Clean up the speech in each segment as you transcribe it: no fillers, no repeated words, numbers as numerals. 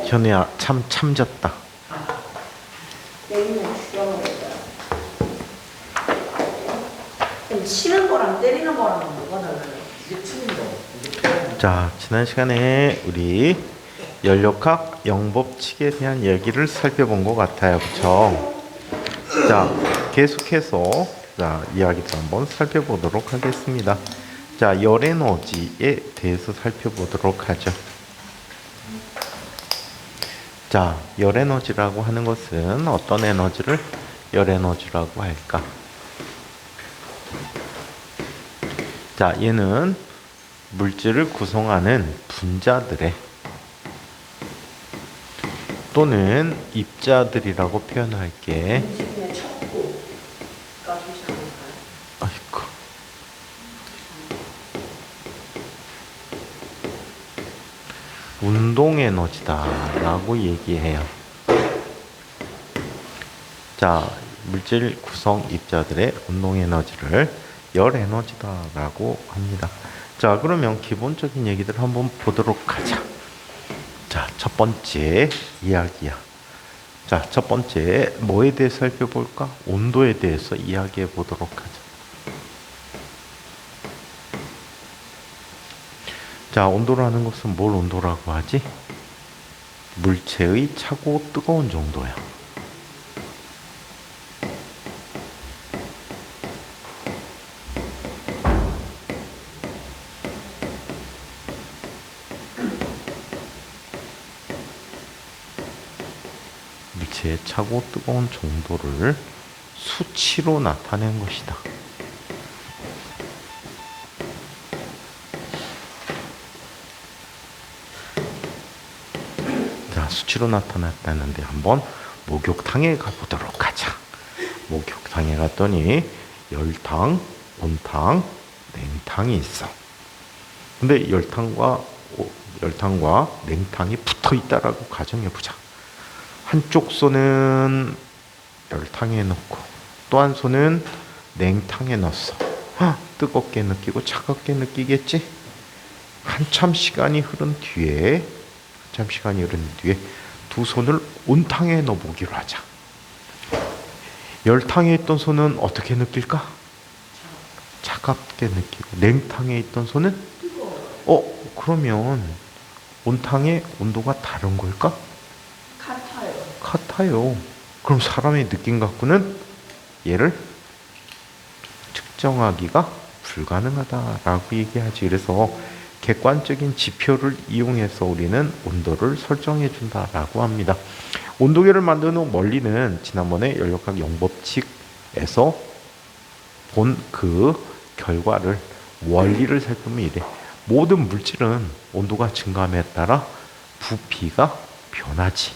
현우야 참 참졌다. 치는 거랑 때리는 거랑 뭐가 달라요? 자, 지난 시간에 우리 연력학 영법칙에 대한 얘기를 살펴본 것 같아요. 그쵸? 자, 계속해서 이야기를 한번 살펴보도록 하겠습니다. 자, 열에너지에 대해서 살펴보도록 하죠. 자, 열에너지라고 하는 것은 어떤 에너지를 열에너지라고 할까? 자, 얘는 물질을 구성하는 분자들의 또는 입자들이라고 표현할게. 아이고. 운동 에너지다라고 얘기해요. 자, 물질 구성 입자들의 운동 에너지를 열 에너지다라고 합니다. 자, 그러면 기본적인 얘기들 한번 보도록 하자. 자, 첫 번째 이야기야. 자, 첫 번째 뭐에 대해서 살펴볼까? 온도에 대해서 이야기해 보도록 하자. 자, 온도라는 것은 뭘 온도라고 하지? 물체의 차고 뜨거운 정도야. 물체의 차고 뜨거운 정도를 수치로 나타낸 것이다. 자, 수치로 나타났다는데 한번 목욕탕에 가보도록 하자. 목욕탕에 갔더니 열탕, 온탕, 냉탕이 있어. 근데 열탕과 냉탕이 붙어 있다라고 가정해 보자. 한쪽 손은 열탕에 넣고 또 한 손은 냉탕에 넣었어. 뜨겁게 느끼고 차갑게 느끼겠지? 한참 시간이 흐른 뒤에 두 손을 온탕에 넣어보기로 하자. 열탕에 있던 손은 어떻게 느낄까? 차갑게 느끼고 냉탕에 있던 손은 그러면 온탕의 온도가 다른 걸까? 같아요. 그럼 사람의 느낌 갖고는 얘를 측정하기가 불가능하다라고 얘기하지. 그래서 객관적인 지표를 이용해서 우리는 온도를 설정해 준다라고 합니다. 온도계를 만든 후 원리는 지난번에 연력학 영법칙에서 본 그 결과를 원리를 살펴보면 이래. 모든 물질은 온도가 증가함에 따라 부피가 변하지.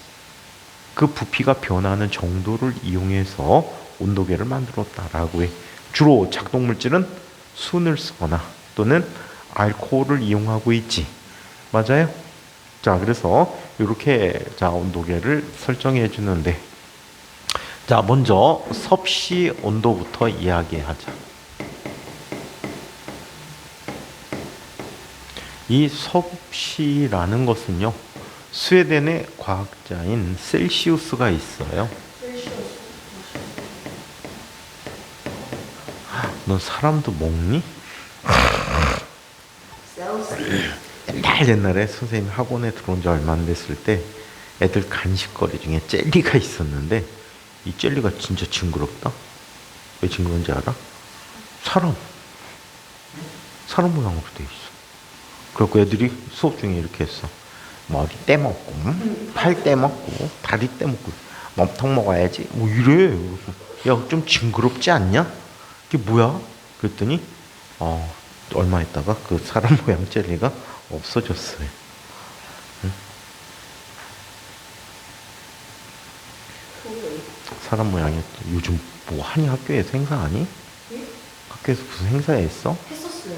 그 부피가 변하는 정도를 이용해서 온도계를 만들었다라고 해. 주로 작동 물질은 순을 쓰거나 또는 알코올을 이용하고 있지. 맞아요? 자, 그래서 이렇게 온도계를 설정해 주는데, 자, 먼저 섭씨 온도부터 이야기하자. 이 섭씨라는 것은요, 스웨덴의 과학자인 셀시우스가 있어요. 너 사람도 먹니? 옛날에 선생님 학원에 들어온 지 얼마 안 됐을 때 애들 간식거리 중에 젤리가 있었는데 이 젤리가 진짜 징그럽다. 왜 징그러운지 알아? 사람 모양으로 돼 있어. 그래갖고 애들이 수업 중에 이렇게 했어. 머리 떼먹고 팔 떼먹고 다리 떼먹고 몸통 먹어야지 뭐 이래. 야, 좀 징그럽지 않냐? 이게 뭐야? 그랬더니 얼마 있다가 그 사람 모양 젤리가 없어졌어요. 응? 사람 모양이 요즘 뭐 하니? 학교에서 행사하니? 학교에서 무슨 행사 했어? 했었어요.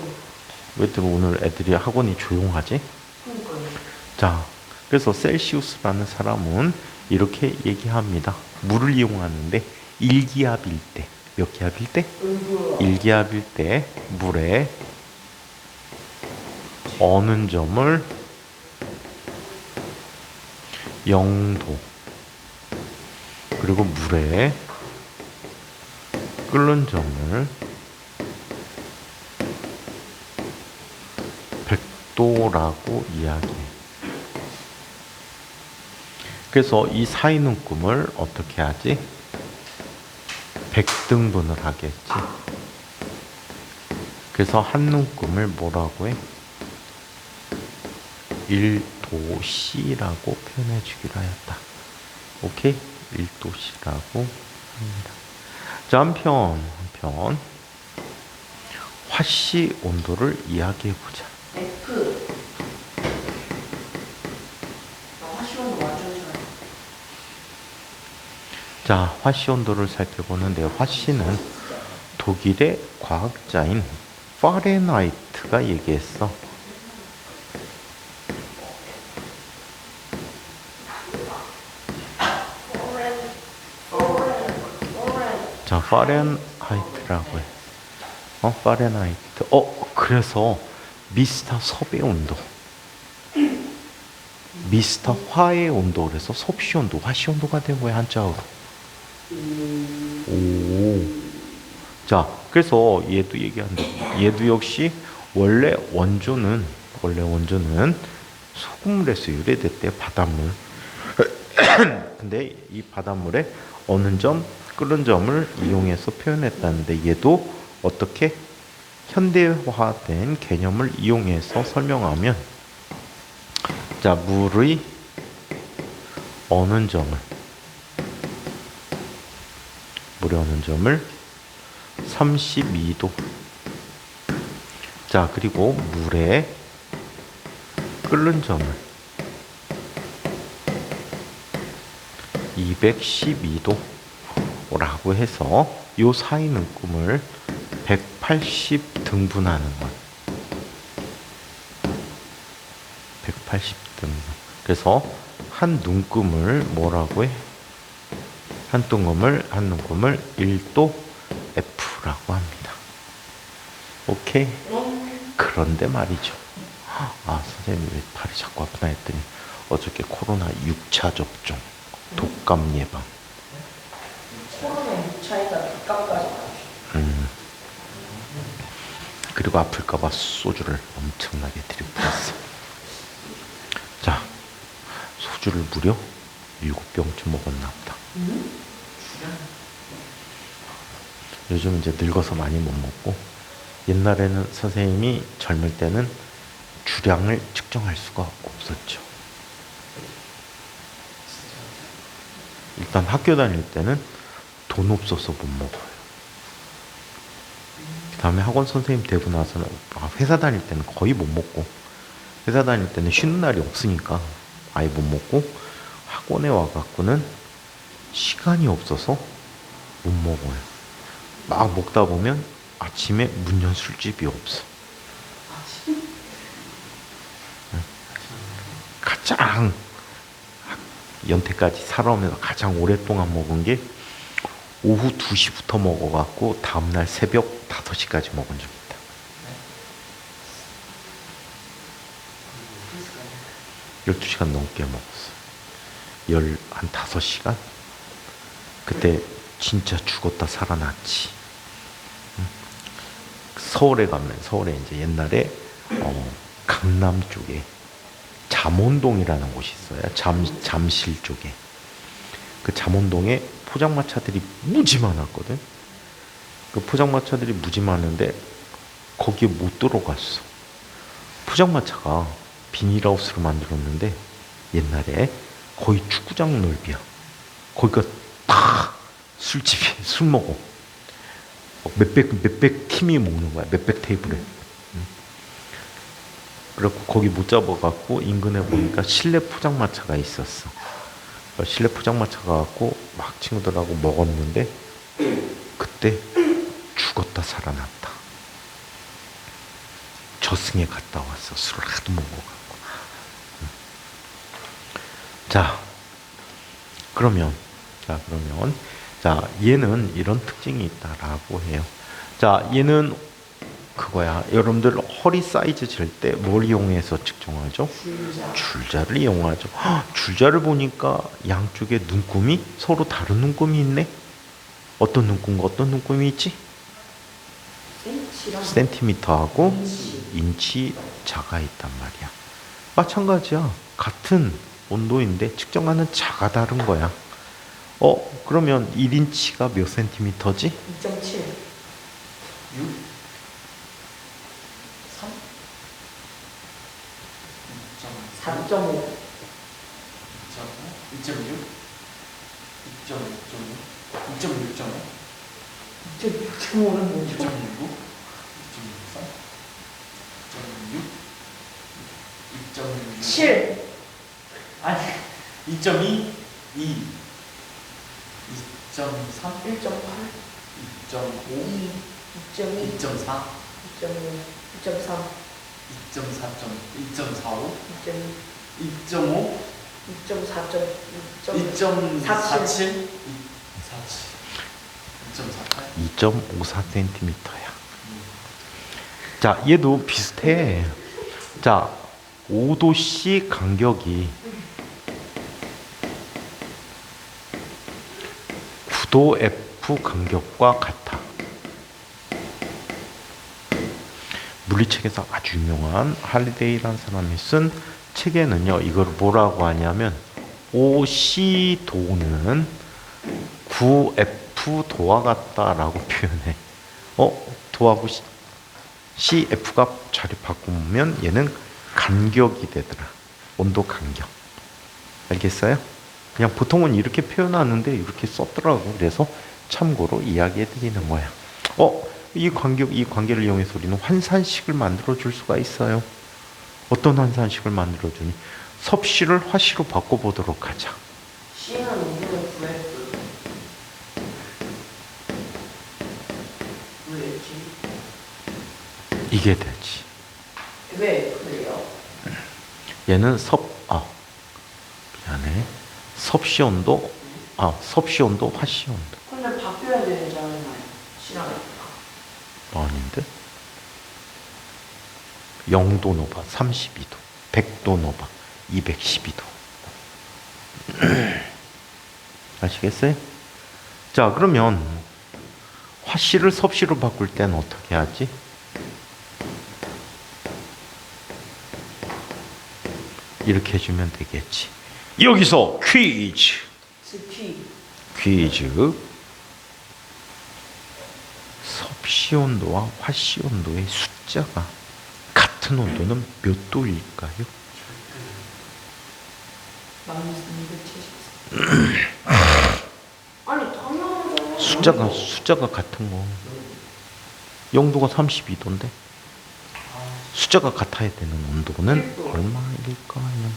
왜 오늘 애들이 학원이 조용하지? 자, 그래서 셀시우스라는 사람은 이렇게 얘기합니다. 물을 이용하는데 1기압일 때, 몇 기압일 때? 1기압일 때 물에 어는 점을 0도 그리고 물에 끓는 점을 100도라고 이야기해. 그래서 이 사이 눈금을 어떻게 하지? 100등분을 하겠지. 그래서 한 눈금을 뭐라고 해? 1도씨라고 표현해 주기로 하였다. 오케이? 1도씨라고 합니다. 자, 한편 화씨 온도를 이야기해 보자. F. 화시온도 완전 좋아요. 자, 화씨 온도를 살펴보는데 화씨는 독일의 과학자인 파렌하이트가 얘기했어. 자, 파렌하이트라고 해. 파렌하이트. 그래서 미스터 섭의 온도. 미스터 화의 온도. 그래서 섭씨 온도, 화씨 온도가 된 거야, 한자어로. 오. 자, 그래서 얘도 얘기한다. 얘도 역시 원래 원조는 소금물에서 유래됐대, 바닷물. 근데 이 바닷물에 어는 점, 끓는 점을 이용해서 표현했다는데 얘도 어떻게 현대화된 개념을 이용해서 설명하면 자, 물의 어는 점을 32도. 자, 그리고 물에 끓는 점을 212도라고 해서 요 사이 눈금을 180등분하는 것. 180등분. 그래서 한 눈금을 뭐라고 해? 한 눈금을 1도 F라고 합니다. 오케이? 그런데 말이죠. 선생님 왜 팔이 자꾸 아프나 했더니 어저께 코로나 6차 접종, 독감 예방. 코로나 6차에다 독감까지. 그리고 아플까봐 소주를 엄청나게 들이붓었어. 자, 소주를 무려 7병쯤 먹었나 보다. 요즘 이제 늙어서 많이 못 먹고, 옛날에는 선생님이 젊을 때는 주량을 측정할 수가 없었죠. 일단 학교 다닐 때는 돈 없어서 못 먹어요. 그 다음에 학원 선생님 되고 나서는 회사 다닐 때는 거의 못 먹고, 회사 다닐 때는 쉬는 날이 없으니까 아예 못 먹고, 학원에 와갖고는 시간이 없어서 못 먹어요. 막 먹다 보면 아침에 문 연 술집이 없어. 가장 연태까지 살아오면서 가장 오랫동안 먹은 게 오후 2시부터 먹어갖고 다음날 새벽 5시까지 먹은 적 있다. 음. 12시간 넘게 먹었어. 한 5시간? 그때 진짜 죽었다 살아났지. 서울에 가면, 서울에 이제 옛날에 강남 쪽에 잠원동이라는 곳이 있어요. 잠실 쪽에. 그 잠원동에 포장마차들이 무지 많았거든. 그 포장마차들이 무지 많은데 거기에 못 들어갔어. 포장마차가 비닐하우스로 만들었는데 옛날에 거의 축구장 넓이야. 거기가 다 술집이 술 먹어. 몇백 팀이 먹는 거야. 몇백 테이블에. 그래갖고 거기 못 잡아갖고 인근에 보니까 실내 포장마차가 있었어. 실내 포장마차가 갖고 막 친구들하고 먹었는데 그때 죽었다 살아났다. 저승에 갔다 왔어. 술을 하도 먹어갖고. 그러면 얘는 이런 특징이 있다라고 해요. 자, 얘는 그거야. 여러분들 허리 사이즈 잴 때 뭘 이용해서 측정하죠? 줄자. 줄자를 이용하죠. 줄자를 보니까 양쪽에 눈금이 서로 다른 눈금이 있네. 어떤 눈금과 어떤 눈금이 있지? 센치랑 센티미터하고 인치. 인치 자가 있단 말이야. 마찬가지야. 같은 온도인데 측정하는 자가 다른 거야. 그러면 1인치가 몇 센티미터지? 2.7. 6 3 4.5. 2.6 2.6.5 2.5는 뭐죠? 2.69 2.63 2.6 7. 아니 2.2 2 2.3 1.8. 2.5 2. 2.2. 2.4 2.5. 2.3. 2.45 2.2. 2.5 2.4. 2.47 2.54cm야. 자, 얘도 비슷해. 자, 5도씨 간격이 9도 F 간격과 같아. 물리책에서 아주 유명한 할리데이라는 사람이 쓴 책에는요, 이걸 뭐라고 하냐면 5C도는 9F도와 같다라고 표현해. 도하고 CF가 자리 바꾸면 얘는 간격이 되더라. 온도 간격. 알겠어요? 그냥 보통은 이렇게 표현하는데 이렇게 썼더라고. 그래서 참고로 이야기해 드리는 거야. 이 관계를 이용해서 우리는 환산식을 만들어 줄 수가 있어요. 어떤 환산식을 만들어 주니? 섭씨를 화씨로 바꿔 보도록 하자. C는 5분의 9F. 왜지? 이게 되지. 왜 그래요? 얘는 미안해. 섭씨 온도, 화씨 온도. 근데 바뀌어야 되잖아요. C랑 F가. 아닌데? 0도 노바 32도, 100도 노바 212도. 아시겠어요? 자, 그러면 화씨를 섭씨로 바꿀 때는 어떻게 하지? 이렇게 해주면 되겠지. 여기서 퀴즈. 섭씨 온도와 화씨 온도의 숫자가 같은 온도는 몇 도일까요? -274. 아니 당연하잖아. 숫자가 같은 거. 0도가 32도인데 숫자가 같아야 되는 온도는 얼마일까요?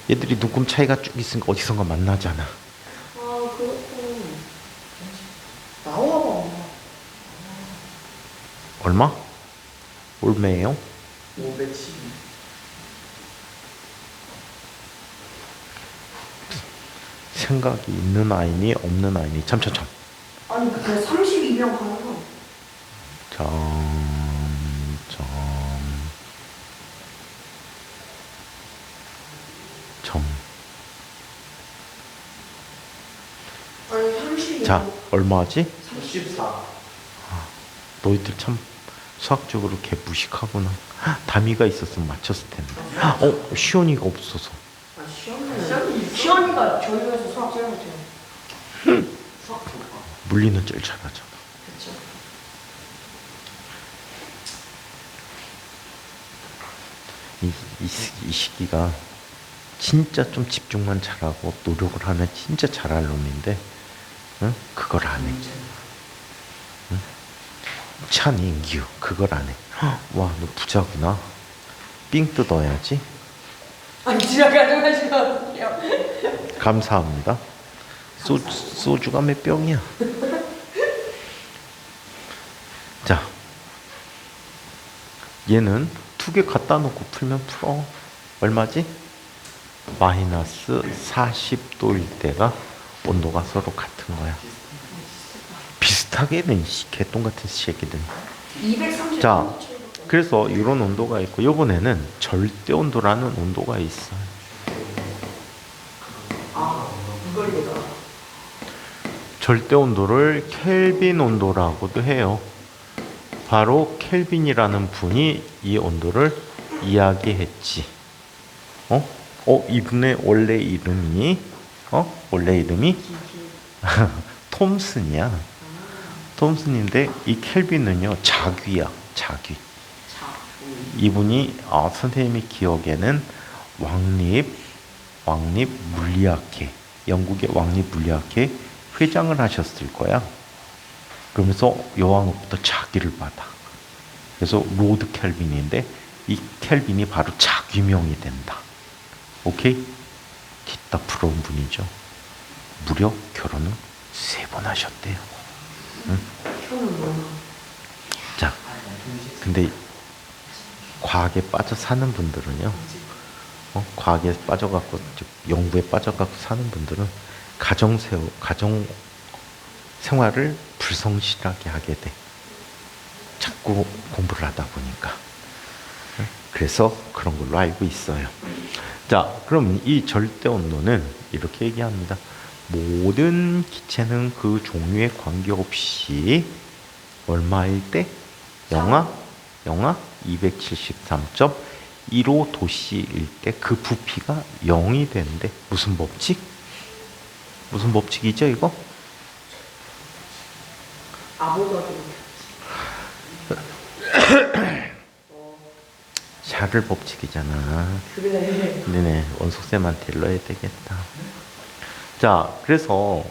얘들이 눈금 차이가 쭉 있으니까 어디선가 만나잖아. 그렇군. 나와봐. 얼마? 얼마예요? 512 생각이 있는 아이니 없는 아이니 참. 아니 그냥 32명 가는 거. 점. 아니 32. 자, 얼마지? 34 너희들 참 수학적으로 이렇게 무식하구나. 담이가 있었으면 맞췄을 텐데. 시온이가 없어서. 시원이가 저희 회사 수학 제일 못해요. 수학 교과 물리는 제일 잘하잖아. 그쵸. 이 시기가 진짜 좀 집중만 잘하고 노력을 하면 진짜 잘할 놈인데, 응? 그걸 안 해. 응? 찬이 그걸 안 해. 와, 너 부자구나. 삥 뜯어야지. 아니 지가 가져가시면 감사합니다. 소주가 몇 병이야? 자, 얘는 두 개 갖다 놓고 풀면 풀어. 얼마지? 마이너스 40도일 때가 온도가 서로 같은 거야. 비슷하게는 개똥 같은 새끼들. 230. 자, 그래서 이런 온도가 있고 이번에는 절대 온도라는 온도가 있어요. 아, 이걸 내가. 절대 온도를 켈빈 온도라고도 해요. 바로 켈빈이라는 분이 이 온도를 이야기했지. 이분의 원래 이름이 톰슨이야. 톰슨인데 이 켈빈은요 자귀야, 자귀. 이분이 선생님이 기억에는 왕립 물리학회, 영국의 왕립 물리학회 회장을 하셨을 거야. 그러면서 여왕으로부터 자귀를 받아. 그래서 로드 켈빈인데 이 켈빈이 바로 자귀명이 된다. 오케이? 기타 부러운 분이죠. 무려 결혼을 3번 하셨대요. 응? 자, 근데 과학에 빠져 사는 분들은요, 과학에 빠져갖고 연구에 빠져갖고 사는 분들은 가정 생활을 불성실하게 하게 돼. 자꾸 공부를 하다 보니까. 그래서 그런 걸로 알고 있어요. 자, 그럼 이 절대 온도는 이렇게 얘기합니다. 모든 기체는 그 종류에 관계없이 얼마일 때? 영하 273.15 도씨일 때 그 부피가 0이 되는데 무슨 법칙? 무슨 법칙이죠 이거? 아보가드로. 샤를 법칙이잖아. 그래. 네네, 원속쌤한테 일러야 되겠다. 자, 그래서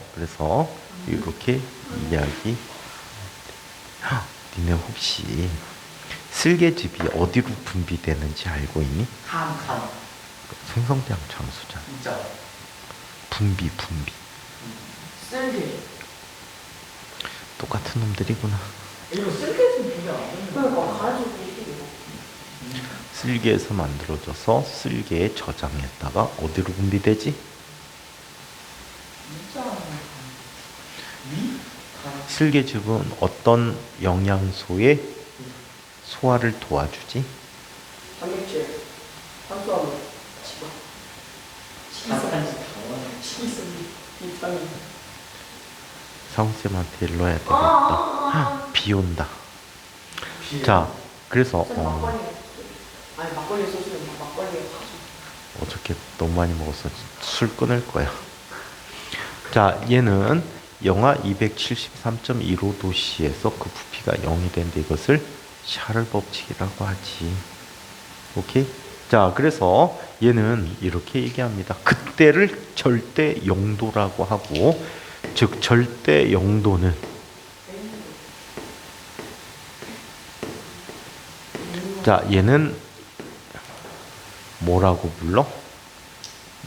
이렇게 이야기. 니네 혹시 쓸개즙이 어디로 분비되는지 알고 있니? 간. 생성대항 장수잖아. 진짜. 분비. 쓸개. 똑같은 놈들이구나. 이거 쓸개좀 비교 안 되는 거. 그러니까 가지고 쓸개에서 만들어져서 쓸개에 저장했다가 어디로 분비되지? 진짜. 위? 쓸개즙은 어떤 영양소의 소화를 도와주지? 단백질, 탄수화물, 지방, 식이섬유, 비타민. 상우쌤한테 일러야 되겠다. 비 온다. 자, 그래서 막걸리. 아니 막걸리 소주는 막걸리에 가져. 어저께 너무 많이 먹어서 술 끊을 거야. 자, 얘는 영하 273.15도씨에서 그 부피가 0이 되는데 이것을 샤를 법칙이라고 하지. 오케이? 자, 그래서 얘는 이렇게 얘기합니다. 그때를 절대 영도라고 하고, 즉 절대 영도는 자, 얘는 뭐라고 불러?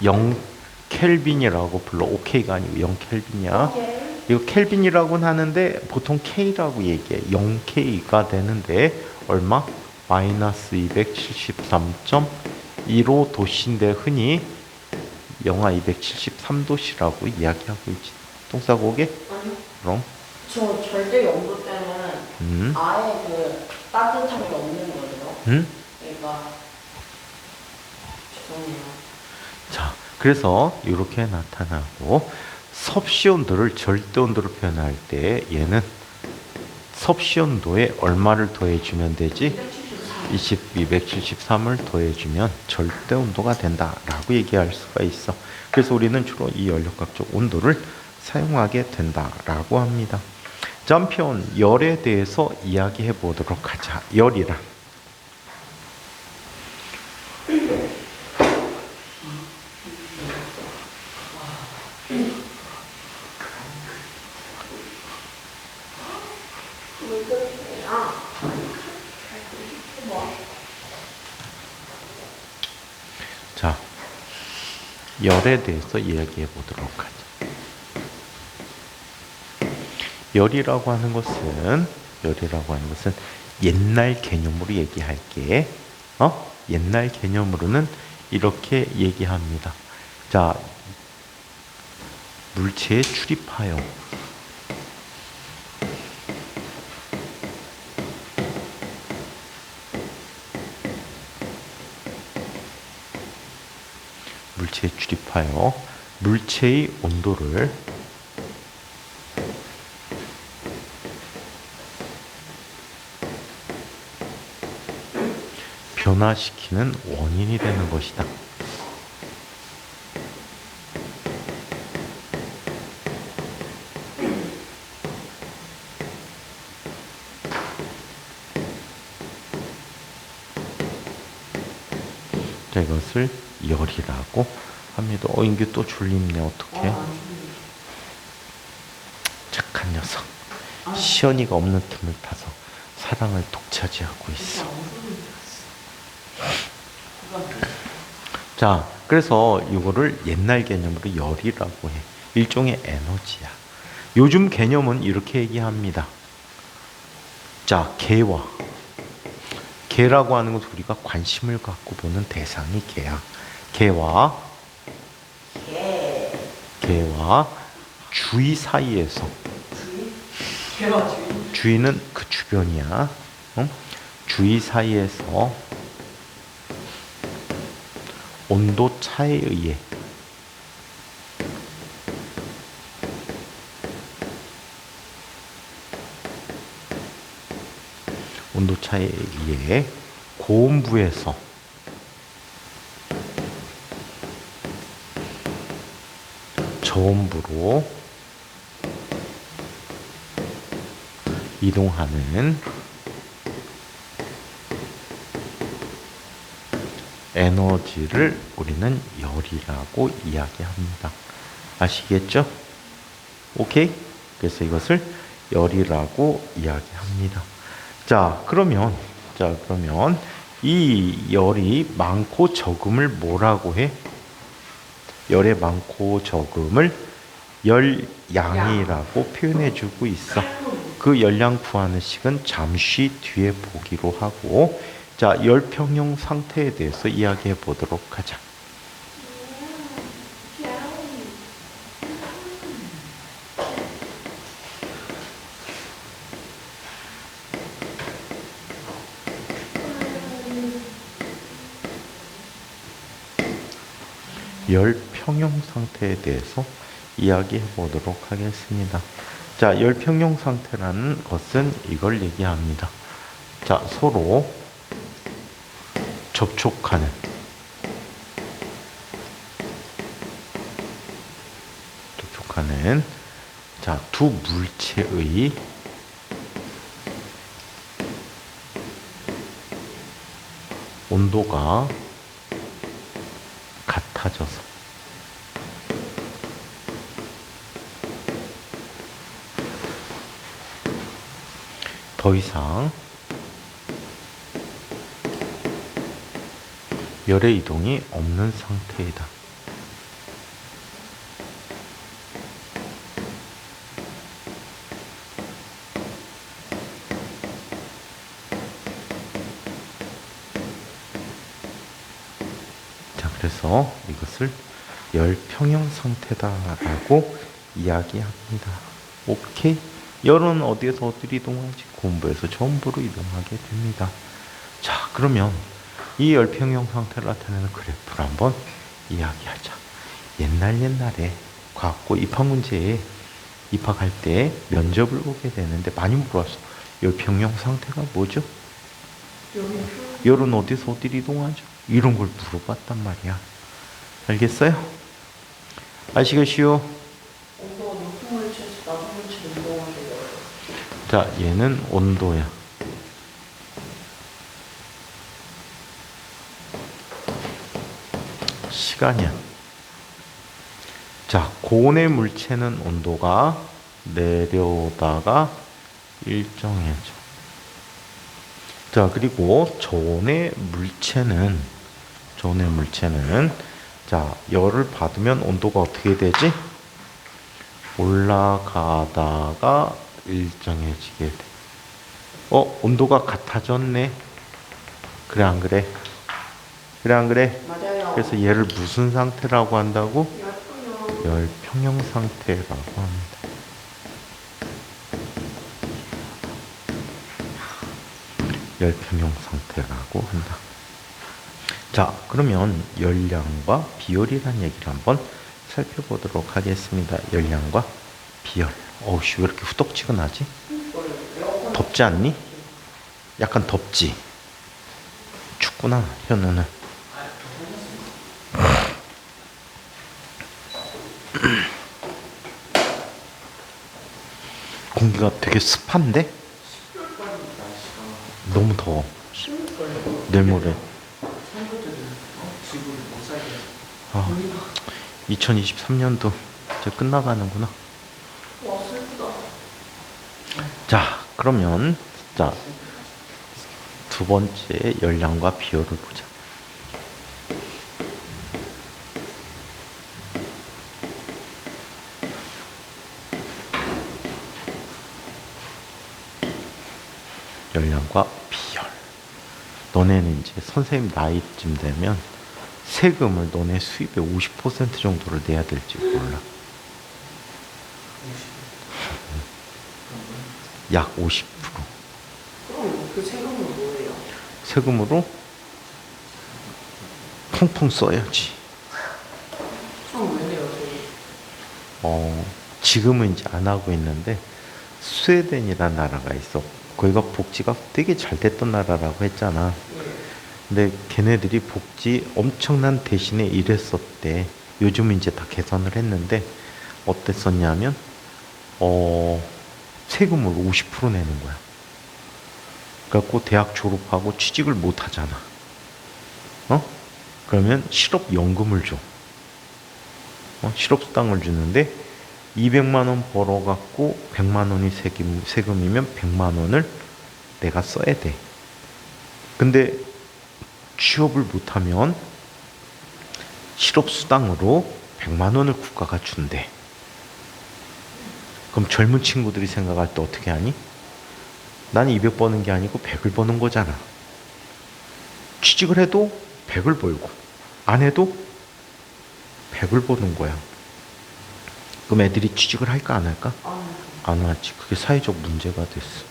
0켈빈이라고 불러. 오케이가 아니고 0켈빈이야. 이거 켈빈이라고는 하는데 보통 K라고 얘기해. 0K가 되는데 얼마? 마이너스 273.15 도씨인데 흔히 영하 273도씨라고 이야기하고 있지. 똥 싸고 오게? 아니요. 그럼? 저 절대 영도 때는 아예 그 따뜻함이 없는 거예요. 그러니까 죄송해요. 자, 그래서 이렇게 나타나고 섭씨 온도를 절대 온도로 표현할 때 얘는 섭씨 온도에 얼마를 더해주면 되지? 273을 더해주면 절대 온도가 된다라고 얘기할 수가 있어. 그래서 우리는 주로 이 연력학적 온도를 사용하게 된다라고 합니다. 전편 열에 대해서 이야기해 보도록 하자. 열이란 자, 열에 대해서 이야기해 보도록 하자. 열이라고 하는 것은 옛날 개념으로 얘기할게. 옛날 개념으로는 이렇게 얘기합니다. 자, 물체에 출입하여 물체에 출입하여 물체의 온도를 변화시키는 원인이 되는 것이다. 자, 이것을 열이라고 합니다. 인규 또 졸립네. 어떡해? 착한 녀석. 시연이가 없는 틈을 타서 사랑을 독차지하고 있어. 자, 그래서 이거를 옛날 개념으로 열이라고 해. 일종의 에너지야. 요즘 개념은 이렇게 얘기합니다. 자, 개와 개라고 하는 것은 우리가 관심을 갖고 보는 대상이 개야. 개와 주위 사이에서 주위는 그 주변이야. 응? 주위 사이에서 온도 차에 의해 온도 차에 의해 고온부에서 저온부로 이동하는 에너지를 우리는 열이라고 이야기합니다. 아시겠죠? 오케이? 그래서 이것을 열이라고 이야기합니다. 자, 그러면 이 열이 많고 적음을 뭐라고 해? 열의 많고 적음을 열량이라고 표현해주고 있어. 그 열량 구하는 식은 잠시 뒤에 보기로 하고, 자, 열평형 상태에 대해서 이야기해 보도록 하자. 열평형 상태에 대해서 이야기해 보도록 하겠습니다. 자, 열평형 상태라는 것은 이걸 얘기합니다. 자, 서로 접촉하는 자, 두 물체의 온도가 같아져서 더 이상 열의 이동이 없는 상태이다. 자, 그래서 이것을 열평형 상태다라고 이야기합니다. 오케이? 열은 어디에서 어디로 이동하지? 고온부에서 저온부로 이동하게 됩니다. 자, 그러면 이 열평형 상태를 나타내는 그래프를 한번 이야기하자. 옛날에 과학고 입학 문제에 입학할 때 면접을 보게 되는데 많이 물어봤어. 열평형 상태가 뭐죠? 열은 어디서 어디로 이동하죠? 이런 걸 물어봤단 말이야. 알겠어요? 아시겠시요? 자, 얘는 온도야. 시간이야. 자, 고온의 물체는 온도가 내려오다가 일정해져. 자, 그리고 저온의 물체는 자, 열을 받으면 온도가 어떻게 되지? 올라가다가 일정해지게 돼. 온도가 같아졌네. 그래, 안 그래? 그래, 안 그래? 맞아요. 그래서 얘를 무슨 상태라고 한다고? 열평형 상태라고 합니다. 열평형 상태라고 한다. 자, 그러면 열량과 비열이라는 얘기를 한번 살펴보도록 하겠습니다. 열량과 비열. 어우씨, 왜 이렇게 후덥지근하지? 덥지 않니? 약간 덥지? 춥구나, 현우는. 공기가 되게 습한데? 너무 더워. 내일 모레. 아, 2023년도 이제 끝나가는구나. 와, 슬프다. 자, 그러면 자, 두 번째 열량과 비열을 보자. 열량과 비열. 너네는 이제 선생님 나이쯤 되면 세금을 너네 수입의 50% 정도를 내야 될지 몰라. 약 50%. 그럼 그 세금은 뭐예요? 세금으로 펑펑 써야지. 그럼 왜 내요, 저희? 지금은 이제 안 하고 있는데 스웨덴이라는 나라가 있어. 거기가 복지가 되게 잘 됐던 나라라고 했잖아. 근데 걔네들이 복지 엄청난 대신에 이랬었대. 요즘은 이제 다 개선을 했는데 어땠었냐면 세금을 50% 내는 거야. 그래갖고 대학 졸업하고 취직을 못 하잖아. 그러면 실업연금을 줘. 실업수당을 주는데 200만 원 벌어갖고 100만 원이 세금이면 100만 원을 내가 써야 돼. 근데 취업을 못하면 실업수당으로 100만 원을 국가가 준대. 그럼 젊은 친구들이 생각할 때 어떻게 하니? 난 200 버는 게 아니고 100을 버는 거잖아. 취직을 해도 100을 벌고 안 해도 100을 버는 거야. 그럼 애들이 취직을 할까 안 할까? 안 하지. 그게 사회적 문제가 됐어.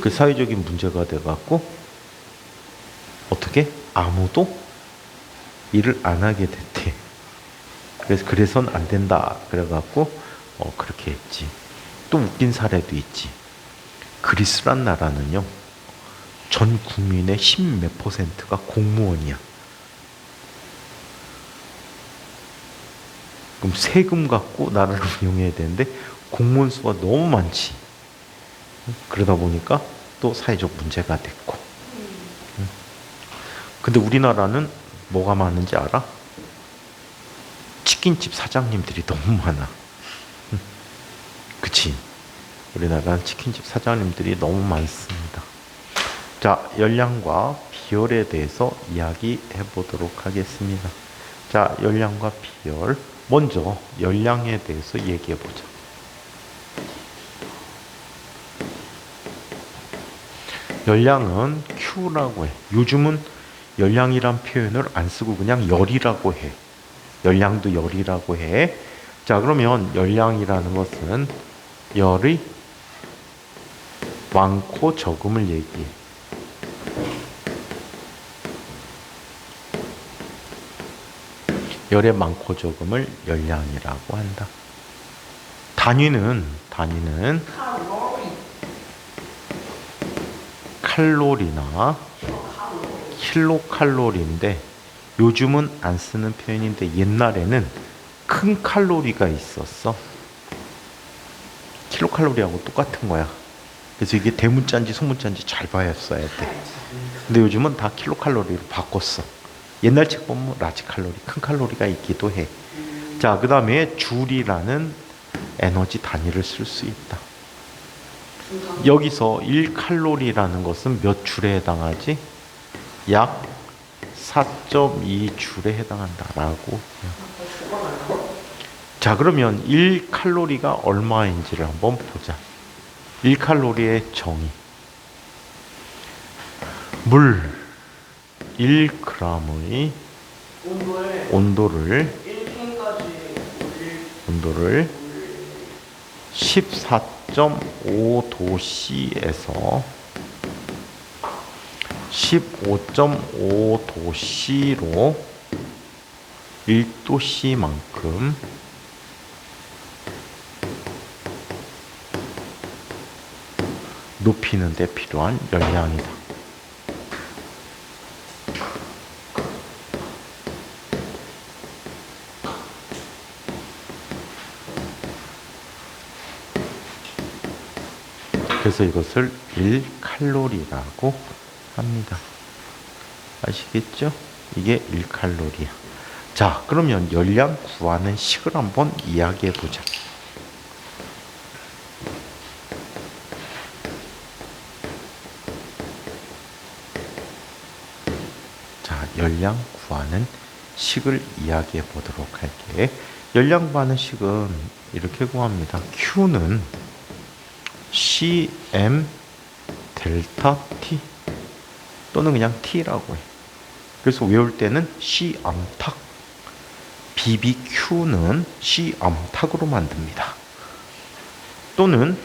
그 사회적인 문제가 돼갖고 어떻게? 아무도 일을 안 하게 됐대. 그래서는 안 된다. 그래갖고 그렇게 했지. 또 웃긴 사례도 있지. 그리스란 나라는요, 전 국민의 10몇 %가 공무원이야. 그럼 세금 갖고 나라를 운영해야 되는데 공무원 수가 너무 많지. 그러다 보니까 또 사회적 문제가 됐고. 근데 우리나라는 뭐가 많은지 알아? 치킨집 사장님들이 너무 많아. 그치? 우리나라는 치킨집 사장님들이 너무 많습니다. 자, 열량과 비열에 대해서 이야기해 보도록 하겠습니다. 자, 열량과 비열. 먼저 열량에 대해서 얘기해 보자. 열량은 Q라고 해. 요즘은 열량이란 표현을 안 쓰고 그냥 열이라고 해. 열량도 열이라고 해. 자, 그러면 열량이라는 것은 열의 많고 적음을 얘기해. 열의 많고 적음을 열량이라고 한다. 단위는 칼로리나 킬로칼로리인데 요즘은 안 쓰는 표현인데 옛날에는 큰 칼로리가 있었어. 킬로칼로리하고 똑같은 거야. 그래서 이게 대문자인지 소문자인지 잘 봐야 써야 돼. 근데 요즘은 다 킬로칼로리로 바꿨어. 옛날 책 보면 라지 칼로리, 큰 칼로리가 있기도 해. 자, 그 다음에 줄이라는 에너지 단위를 쓸 수 있다. 여기서 1칼로리라는 것은 몇 줄에 해당하지? 약 4.2줄에 해당한다라고. 자, 그러면 1칼로리가 얼마인지를 한번 보자. 1칼로리의 정의. 물 1g의 온도를 14.5도씨에서 15.5도씨로 1도씨만큼 높이는 데 필요한 열량이다. 그래서 이것을 1칼로리라고 합니다. 아시겠죠? 이게 1칼로리야. 자, 그러면 열량 구하는 식을 한번 이야기해 보자. 자, 열량 구하는 식을 이야기해 보도록 할게. 열량 구하는 식은 이렇게 구합니다. Q는 CM 델타 T 또는 그냥 T라고 해. 그래서 외울 때는 C 암탉, BBQ는 C 암탉으로 만듭니다. 또는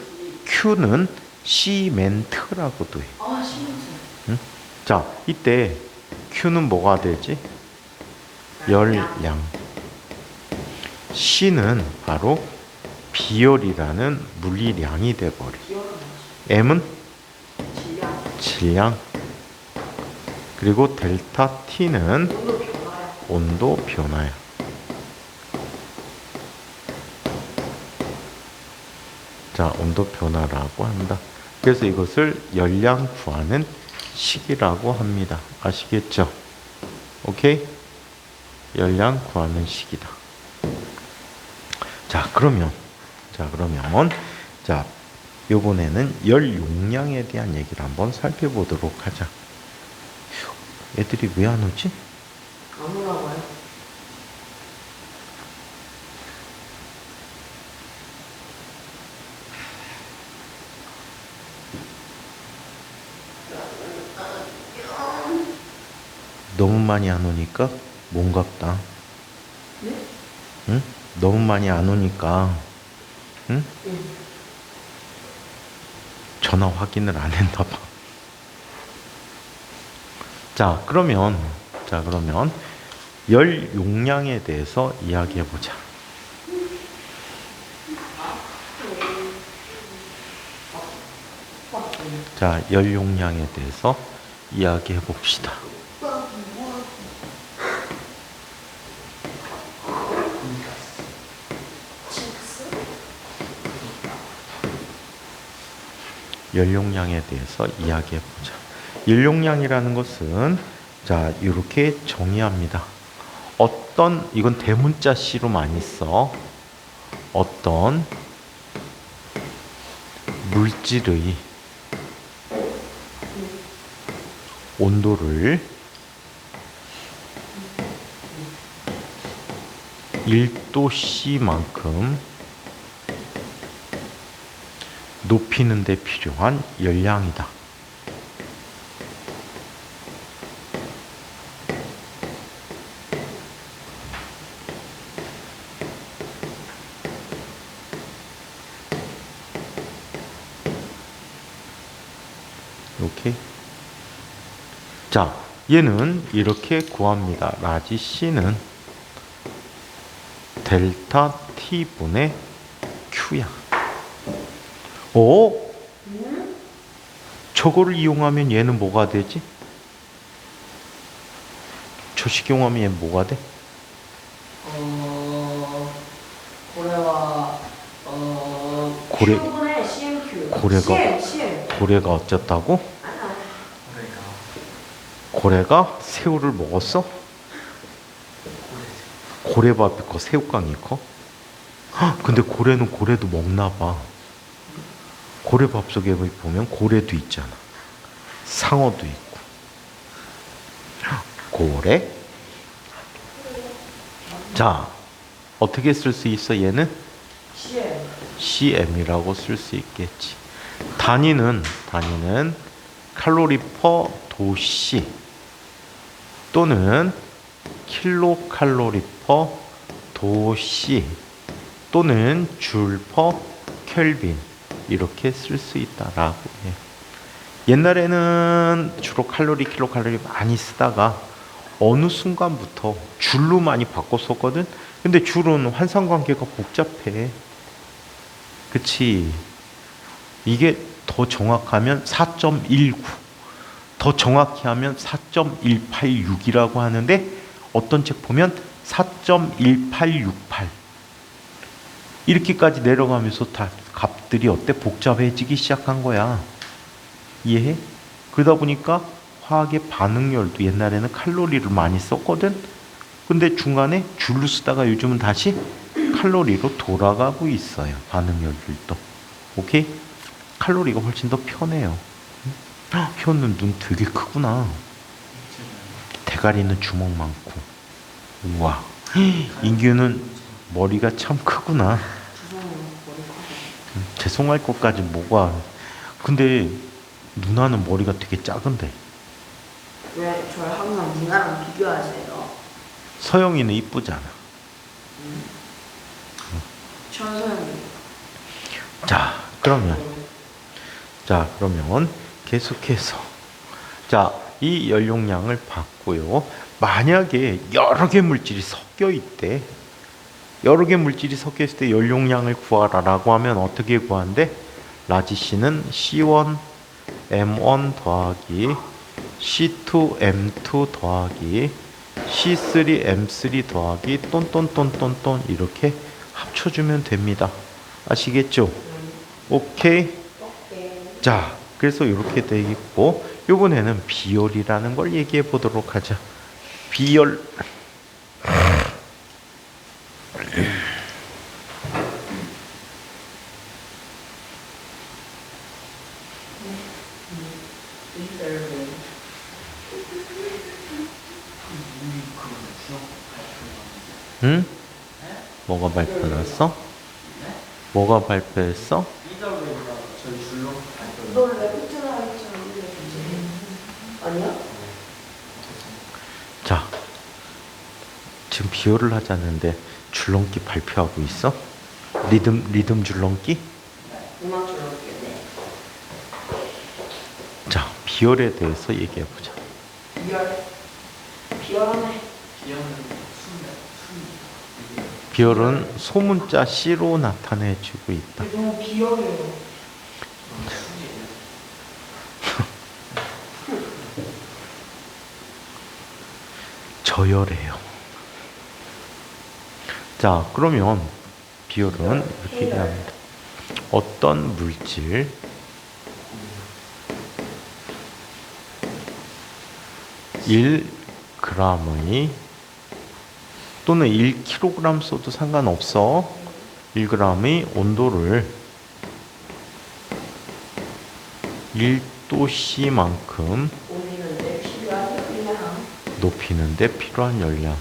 Q는 시멘트라고도 해. 아, 시멘트. 응? 자, 이때 Q는 뭐가 되지? 열량. C는 바로 비열이라는 물리량이 돼버려. M은 질량. 그리고 델타 T는 온도 변화야. 자, 온도 변화라고 한다. 그래서 이것을 열량 구하는 식이라고 합니다. 아시겠죠? 오케이? 열량 구하는 식이다. 자, 그러면 요번에는 열 용량에 대한 얘기를 한번 살펴보도록 하자. 애들이 왜 안 오지? 아무나 와요. 너무 많이 안 오니까 몸갑다. 네? 응? 너무 많이 안 오니까, 응? 전화 확인을 안 했나 봐. 자, 그러면 열 용량에 대해서 이야기해 보자. 자, 열 용량에 대해서 이야기해 봅시다. 연용량에 대해서 이야기해 보자. 연용량이라는 것은 자, 이렇게 정의합니다. 이건 대문자 C로 많이 써. 어떤 물질의 온도를 1도씨만큼 높이는 데 필요한 열량이다. 오케이. 자, 얘는 이렇게 구합니다. 라지 C는 델타 T분의 Q야. 오? 저거를 이용하면 얘는 뭐가 되지? 저 식 이용하면 얘는 뭐가 돼? 고래와 Q분의 CMQ. 고래가 어쨌다고? 고래가 새우를 먹었어? 고래밥이 커? 새우깡이 커? 헉, 근데 고래도 먹나 봐. 고래밥 속에 보면 고래도 있잖아. 상어도 있고. 고래. 자, 어떻게 쓸 수 있어? 얘는 CM이라고 쓸 수 있겠지. 단위는 칼로리 퍼 도시 또는 킬로칼로리 퍼 도시 또는 줄 퍼 켈빈 이렇게 쓸 수 있다라고 해. 옛날에는 주로 칼로리, 킬로칼로리 많이 쓰다가 어느 순간부터 줄로 많이 바꿨었거든. 근데 줄은 환상관계가 복잡해. 그치? 이게 더 정확하면 4.19, 더 정확히 하면 4.186이라고 하는데 어떤 책 보면 4.1868 이렇게까지 내려가면서 다 값들이 어때? 복잡해지기 시작한 거야. 이해해? 그러다 보니까 화학의 반응열도 옛날에는 칼로리를 많이 썼거든. 근데 중간에 줄로 쓰다가 요즘은 다시 칼로리로 돌아가고 있어요. 반응열들도. 오케이? 칼로리가 훨씬 더 편해요. 현우는 눈 되게 크구나. 대가리는 주먹 많고. 우와. 인규는 머리가 참 크구나. 죄송할 것까지 뭐가. 근데 누나는 머리가 되게 작은데. 왜 저를 항상 누나랑 비교하세요? 서영이는 이쁘잖아. 천선이. 자, 그러면 계속해서 이 연용량을 받고요. 만약에 여러 개 물질이 섞여 있대. 여러 개 물질이 섞여 있을 때 연용량을 구하라라고 하면 어떻게 구한대? 라지 C는 C1 M1 더하기 C2 M2 더하기 C3 M3 더하기 똔똔똔똔똔 이렇게 합쳐주면 됩니다. 아시겠죠? 오케이. 자, 그래서 이렇게 돼 있고 이번에는 비열이라는 걸 얘기해 보도록 하자. 비열. 응? 뭐가 발표났어? 뭐가 발표했어? 너 레프트나 했잖아. 아니야? 자, 지금 비열을 하자는데 줄넘기 발표하고 있어? 리듬 줄넘기? 음악 줄넘기. 네. 자, 비열에 대해서 얘기해 보자. 비열하네. 비열은 소문자 C로 나타내주고 있다. 너무 비열해요. 저열해요. 자, 그러면 비열은 이렇게 얘기합니다. 어떤 물질 (1g의) 또는 1kg 써도 상관없어. 1g의 온도를 1도씨만큼 올리는데 필요한 열량. 높이는 데 필요한 열량.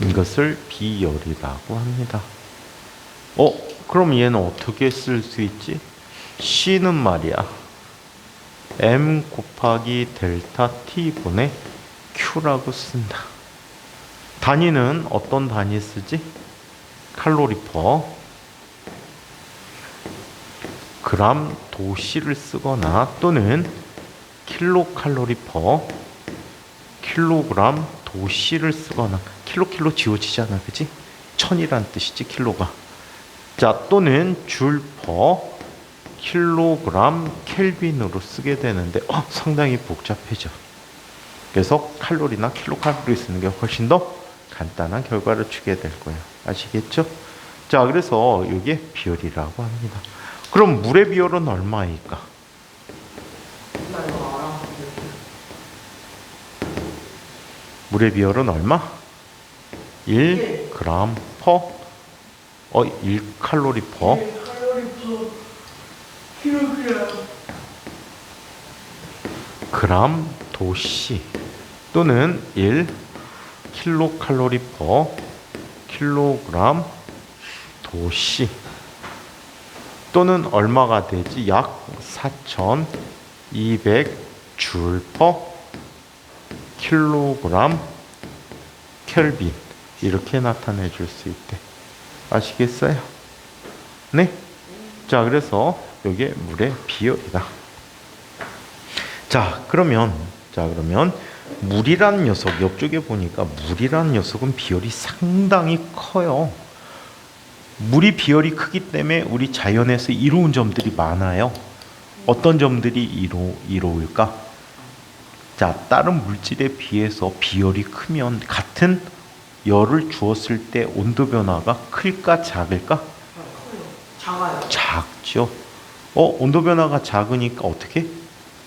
이것을 비열이라고 합니다. 그럼 얘는 어떻게 쓸 수 있지? C는 말이야. M 곱하기 델타 T분의 Q라고 쓴다. 단위는 어떤 단위 쓰지? 칼로리/g 도씨를 쓰거나 또는 킬로칼로리/kg 도씨를 쓰거나 킬로 지워지잖아. 그치? 1000이란 뜻이지 킬로가. 자, 또는 줄/킬로그램 켈빈으로 쓰게 되는데 상당히 복잡해져. 그래서 칼로리나 킬로칼로리 쓰는 게 훨씬 더 간단한 결과를 주게 될 거예요. 아시겠죠? 자, 그래서 이게 비열이라고 합니다. 그럼 물의 비열은 얼마일까? 물의 비열은 얼마? 1g 퍼 1칼로리 퍼 그램 도씨 또는 1 킬로칼로리 퍼 킬로그램 도씨 또는 얼마가 되지? 약 4200 줄 퍼 킬로그램 켈빈 이렇게 나타내 줄 수 있대. 아시겠어요? 네? 자, 그래서 이게 물의 비열이다. 자, 그러면 물이라는 녀석, 옆쪽에 보니까 물이라는 녀석은 비열이 상당히 커요. 물이 비열이 크기 때문에 우리 자연에서 이로운 점들이 많아요. 어떤 점들이 이로울까? 자, 다른 물질에 비해서 비열이 크면 같은 열을 주었을 때 온도 변화가 클까 작을까? 작아요. 작죠. 온도 변화가 작으니까 어떻게?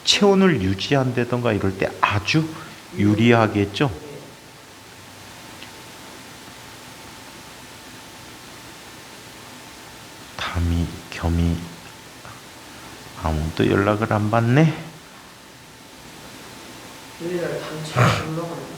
체온을 유지한다던가 이럴 때 아주 유리하겠죠. 담이 겸이 아무도 연락을 안 받네. 우리를 단체로 올라가네.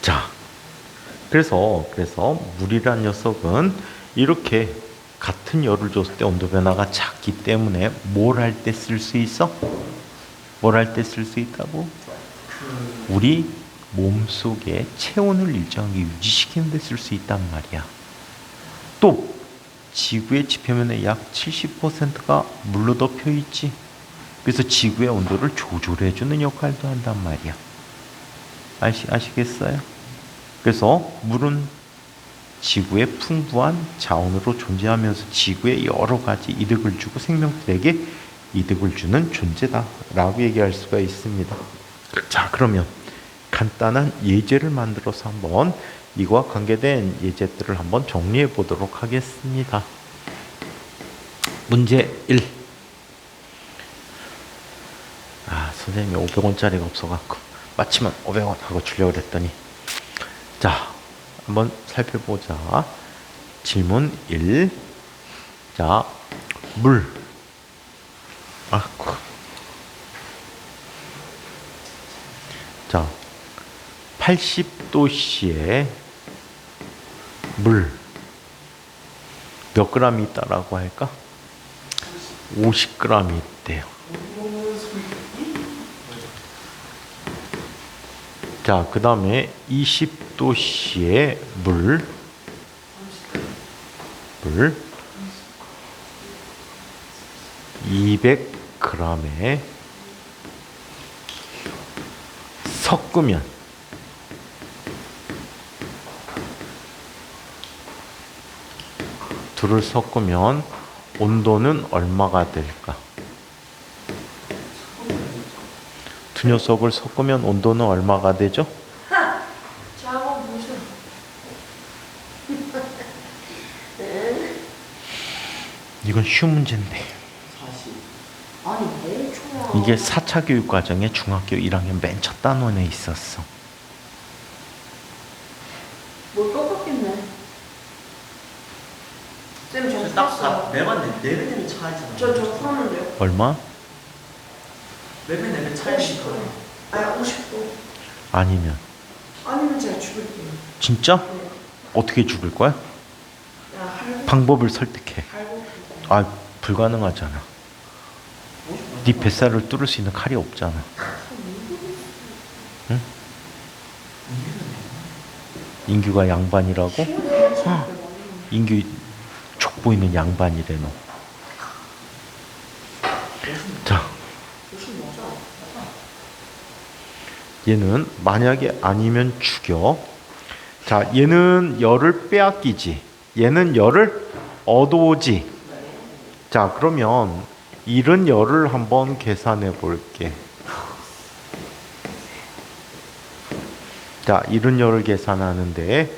자, 그래서 물이란 녀석은 이렇게 같은 열을 줬을 때 온도 변화가 작기 때문에 뭘 할 때 쓸 수 있어? 뭘 할 때 쓸 수 있다고? 우리 몸속에 체온을 일정하게 유지시키는 데 쓸 수 있단 말이야. 또 지구의 지표면에 약 70%가 물로 덮여 있지. 그래서 지구의 온도를 조절해 주는 역할도 한단 말이야. 아시겠어요? 그래서 물은 지구의 풍부한 자원으로 존재하면서 지구에 여러 가지 이득을 주고 생명들에게 이득을 주는 존재다라고 얘기할 수가 있습니다. 자, 그러면 간단한 예제를 만들어서 한번 이거와 관계된 예제들을 한번 정리해 보도록 하겠습니다. 문제 1. 선생님이 500원짜리가 없어갖고 마치면 500원 하고 주려고 그랬더니, 자, 한번 살펴보자. 질문 1. 자, 물. 자, 80도씨에 물 몇 g이 있다라고 할까? 50g이 있대요. 자, 그 다음에 20도씨에 물 200g에 섞으면 둘을 섞으면 온도는 얼마가 될까? 두 녀석을 섞으면 온도는 얼마가 되죠? 작아 무슨? 이건 쉬운 문제인데. 40. 아니 멍청아. 이게 4차 교육 과정에 중학교 1학년 맨 첫 단원에 있었어. 뭘 똑같겠네. 쌤 저 풀었어요. 매번 내면 차이잖아. 저 풀었는데요. 얼마? 매번 내면 차이니까. 50도. 아니 50도. 아니면. 아니면 제가 죽을게요. 진짜? 네. 어떻게 죽을 거야? 야 할고. 방법을 설득해. 할고. 불가능하잖아. 네 뱃살을 뚫을 수 있는 칼이 없잖아. 응? 인규가 양반이라고? 인규 족보 있는 양반이래 너. 자, 얘는 만약에 아니면 죽여. 자, 얘는 열을 빼앗기지. 얘는 열을 얻어오지. 자, 그러면 잃은 열을 한번 계산해 볼게. 자, 잃은 열을 계산하는데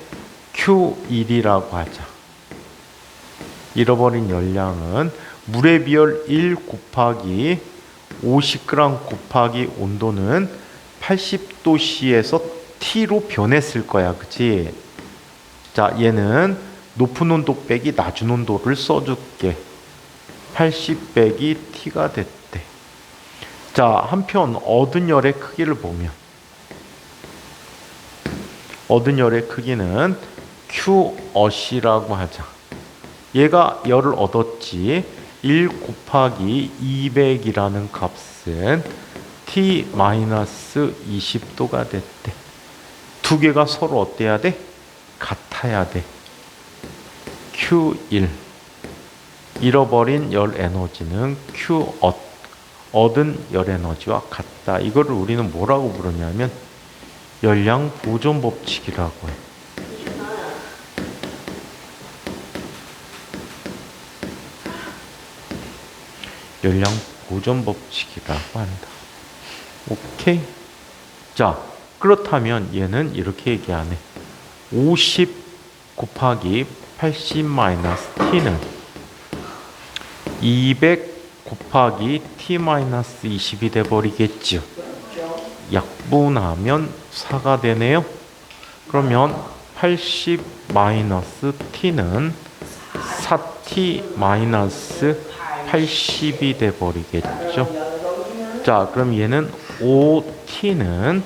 Q1이라고 하자. 잃어버린 열량은 물의 비열 1 곱하기 50g 곱하기 온도는 80도씨에서 T로 변했을 거야. 그치? 자, 얘는 높은 온도 빼기 낮은 온도를 써줄게. 80 빼기 T가 됐대. 자, 한편 얻은 열의 크기를 보면 얻은 열의 크기는 Q엇이라고 하자. 얘가 열을 얻었지. 1 곱하기 200이라는 값은 T-20도가 됐대. 두 개가 서로 어때야 돼? 같아야 돼. Q1. 잃어버린 열 에너지는 Q엇. 얻은 열 에너지와 같다. 이거를 우리는 뭐라고 부르냐면 열량 보존 법칙이라고 해. 열량 보존 법칙이라고 한다. 오케이? 자, 그렇다면 얘는 이렇게 얘기하네. 50 곱하기 80 마이너스 t는 200 곱하기 t 마이너스 20이 돼버리겠죠. 약분하면 4가 되네요. 그러면 80 마이너스 t는 4t 마이너스 80이 돼버리겠죠. 자, 그럼 얘는 5t는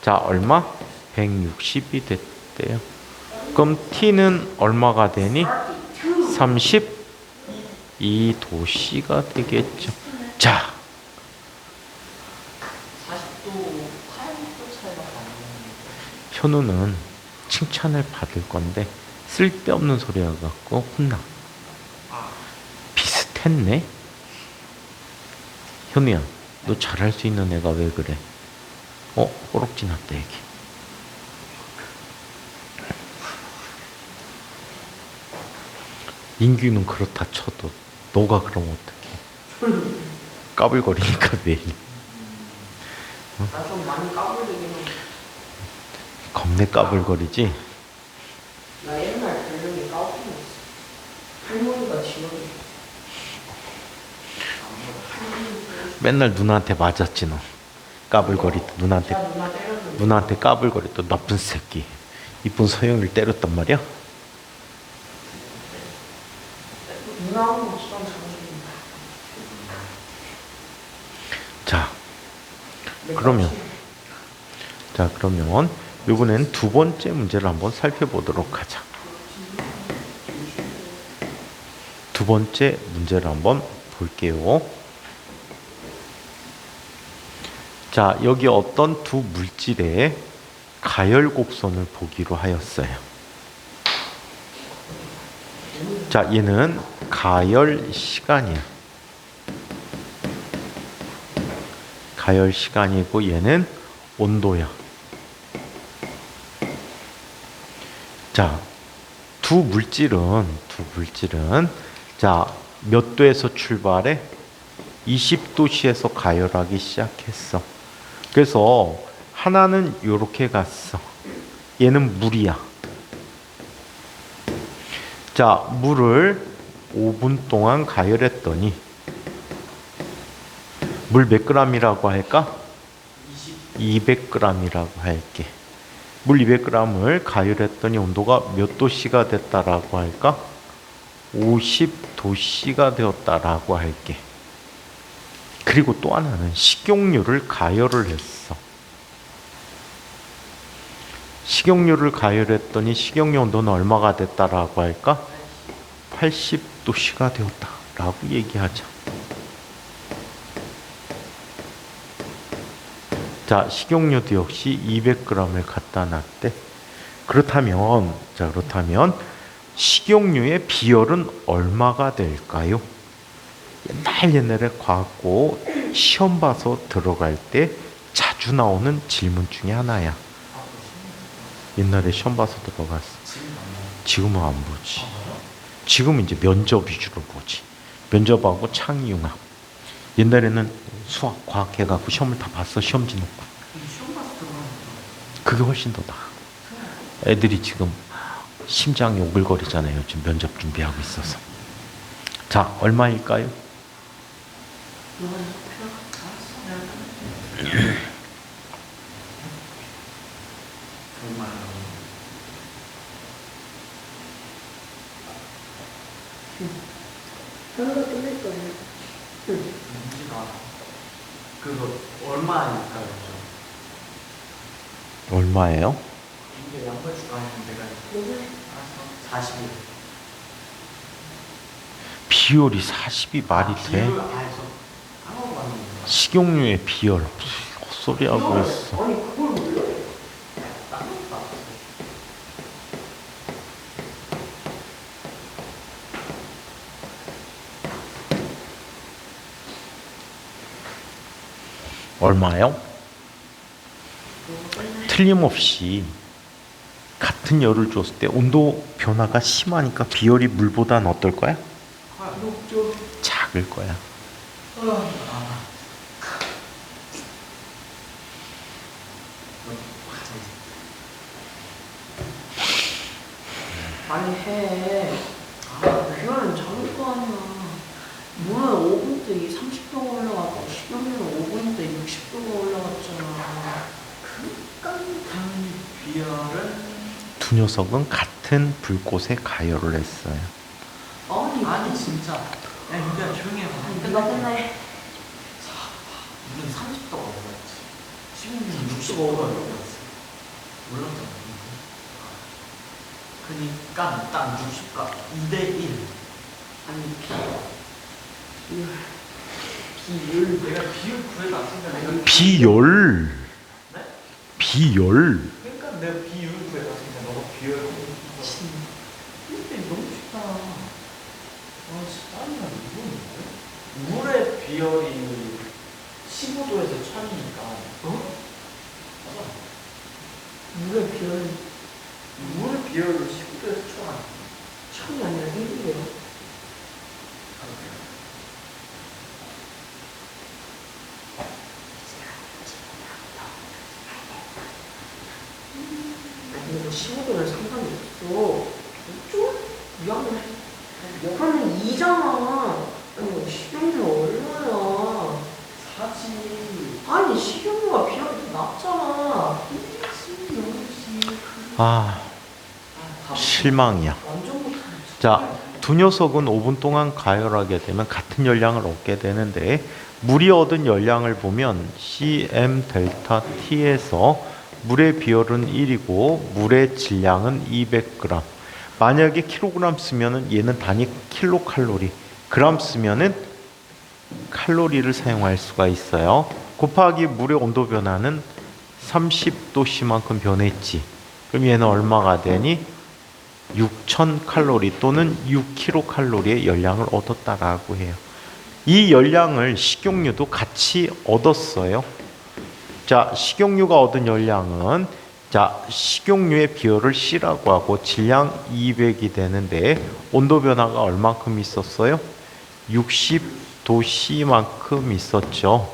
자 얼마? 160이 됐대요. 그럼 t는 얼마가 되니? 32도씨가 되겠죠. 자, 40도, 80도 차이가 나는. 현우는 칭찬을 받을 건데 쓸데없는 소리 해갖고 혼나. 비슷했네. 현우야, 너 잘할 수 있는 애가 왜 그래? 꼬록지 났다 얘기. 인규는 그렇다 쳐도 너가 그러면 어떡해? 까불거리니까 매일. 나 좀 많이 까불리긴 해. 겁내 까불거리지? 나 옛날 별명이 까불이었어. 할머니가 지원해. 맨날 누나한테 맞았지 너. 까불거리 누나한테 제가 누나 때렸는데. 누나한테 까불거리 또 나쁜 새끼. 이쁜 소영이를 때렸단 말이야? 누나하고 시간 장수입니다. 자, 그러면 이번엔 두 번째 문제를 한번 살펴보도록 하자. 두 번째 문제를 한번 볼게요. 자, 여기 어떤 두 물질의 가열 곡선을 보기로 하였어요. 자, 얘는 가열 시간이야. 가열 시간이고 얘는 온도야. 자, 두 물질은 자, 몇 도에서 출발해? 20도씨에서 가열하기 시작했어. 그래서 하나는 이렇게 갔어. 얘는 물이야. 자, 물을 5분 동안 가열했더니 물 몇 g이라고 할까? 200g이라고 할게. 물 200g을 가열했더니 온도가 몇 도씨가 됐다라고 할까? 50도씨가 되었다라고 할게. 그리고 또 하나는 식용유를 가열을 했어. 식용유를 가열했더니 식용유 온도는 얼마가 됐다라고 할까? 80도씨가 되었다라고 얘기하자. 자, 식용유도 역시 200g을 갖다 놨대. 그렇다면 식용유의 비열은 얼마가 될까요? 옛날에 과학고 시험 봐서 들어갈 때 자주 나오는 질문 중에 하나야. 옛날에 시험 봐서 들어갔어. 지금은 안 보지. 지금은 이제 면접 위주로 보지. 면접하고 창의융합. 옛날에는 수학, 과학 해갖고 시험을 다 봤어. 시험지 놓고. 그게 훨씬 더 나아. 애들이 지금 심장이 오글거리잖아요. 지금 면접 준비하고 있어서. 자, 얼마일까요? 하루가 끝낼 거예요. 그거 얼마니까요? 얼마예요? 이게 양보해 줄까 아니면 내가 그래. 알았어. 41. 비율이 40이 말이 돼? 비율 알죠. 한국 맞는 거. 식용유의 비열. 헛소리 하고 있어. 아니 그걸 몰라? 따뜻다. 얼마요? 틀림없이 같은 열을 줬을 때 온도 변화가 심하니까 비열이 물보단 어떨 거야? 녹조. 작을 거야. 아니 해. 그거는 작을 거 아니야. 물은 5분 때 30도가 올라갔고 식용유는 5분 때 60도가 올라갔잖아. 단 비열은 두 녀석은 같은 불꽃에 가열을 했어요. 아니 진짜. 야 근데 조용히 해봐. 끝났네. 물은 30도가 올라갔지. 식용유는 65도가 올라갔어. 올랐잖아. 그니까 딱 60과 2대1. 아니 비율. 내가 비율 구해놨으니까 내가 비열. 네? 비열. 그러니까 내가 비율 구해놨으니까 너가 비율 근데 너무 쉽다. 아 진짜 짜증나. 이거는 물의 비열이 15도에서 1000이니까 어? 맞아. 물의 비율 물의 비열을 15도에서 1000 아니야. 처음이 아니라 1이에요. 아니 이거 15도는 상관이 없어. 좀 미안해. 그러면 2잖아. 아니 이거 식용유 얼마야? 사지. 아니 식용유가 비율이 더 낮잖아. 아, 실망이야. 완전 못하네. 자, 두 녀석은 5분 동안 가열하게 되면 같은 열량을 얻게 되는데 물이 얻은 열량을 보면 CM 델타 T에서 물의 비율은 1이고 물의 질량은 200g. 만약에 킬로그램 쓰면은 얘는 단위 킬로칼로리, 그램 쓰면은 칼로리를 사용할 수가 있어요. 곱하기 물의 온도 변화는 30도씨만큼 변했지. 그럼 얘는 얼마가 되니? 6000칼로리 또는 6kcal의 열량을 얻었다라고 해요. 이 열량을 식용유도 같이 얻었어요. 자, 식용유가 얻은 열량은 자, 식용유의 비율을 C라고 하고 질량 200이 되는데 온도 변화가 얼마큼 있었어요? 60도씨만큼 있었죠.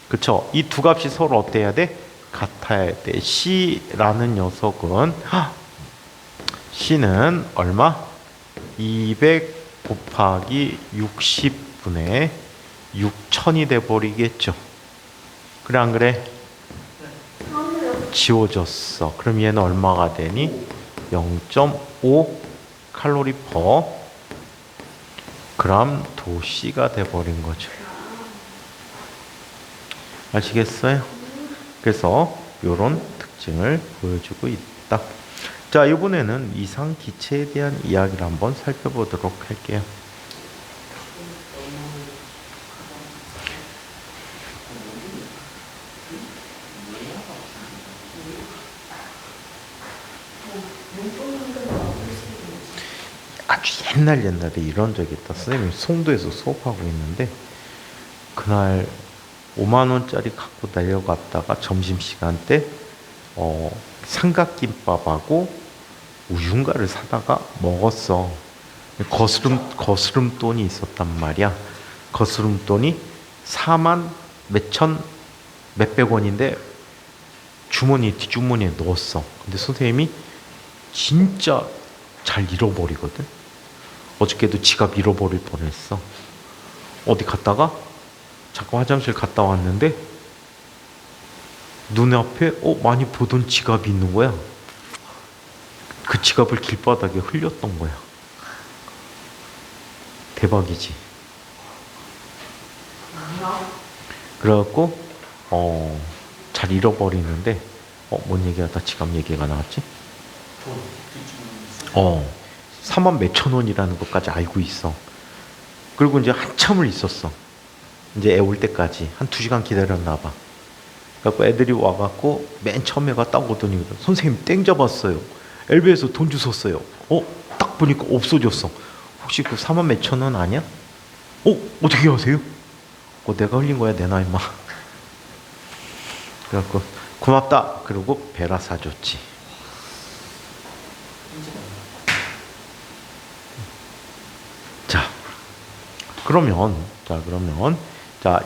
그쵸? 이 두 값이 서로 어때야 돼? 같아야 돼. C라는 녀석은 C는 얼마? 200 곱하기 60분의 6000이 돼버리겠죠. 그래 안 그래? 지워졌어. 그럼 얘는 얼마가 되니? 0.5 칼로리 퍼 그램 도씨가 돼버린 거죠. 아시겠어요? 그래서 이런 특징을 보여주고 있다. 자, 이번에는 이상 기체에 대한 이야기를 한번 살펴보도록 할게요. 아주 옛날에 이런 적이 있다. 선생님이 송도에서 수업하고 있는데 그날 5만 원짜리 갖고 내려갔다가 점심시간 때 삼각김밥하고 우유인가를 사다가 먹었어. 거스름돈이 있었단 말이야. 거스름돈이 4만 몇백 원인데 뒷주머니에 넣었어. 근데 선생님이 진짜 잘 잃어버리거든. 어저께도 지갑 잃어버릴 뻔했어. 어디 갔다가 잠깐 화장실 갔다 왔는데 눈앞에 많이 보던 지갑이 있는 거야. 그 지갑을 길바닥에 흘렸던 거야. 대박이지. 그래갖고 잘 잃어버리는데 뭔 얘기하다 지갑 얘기가 나왔지? 돈 뒷주머니 4만 몇천 원이라는 것까지 알고 있어. 그리고 이제 한참을 있었어. 이제 애 올 때까지 한 2시간 기다렸나 봐. 그래갖고 애들이 와갖고 맨 처음에가 딱 오더니 선생님 땡 잡았어요. 엘베에서 돈 주셨어요. 딱 보니까 없어졌어. 혹시 그 4만 몇천 원 아니야? 어떻게 아세요? 내가 흘린 거야 내 나이 마. 그래갖고 고맙다. 그러고 베라 사줬지. 자, 그러면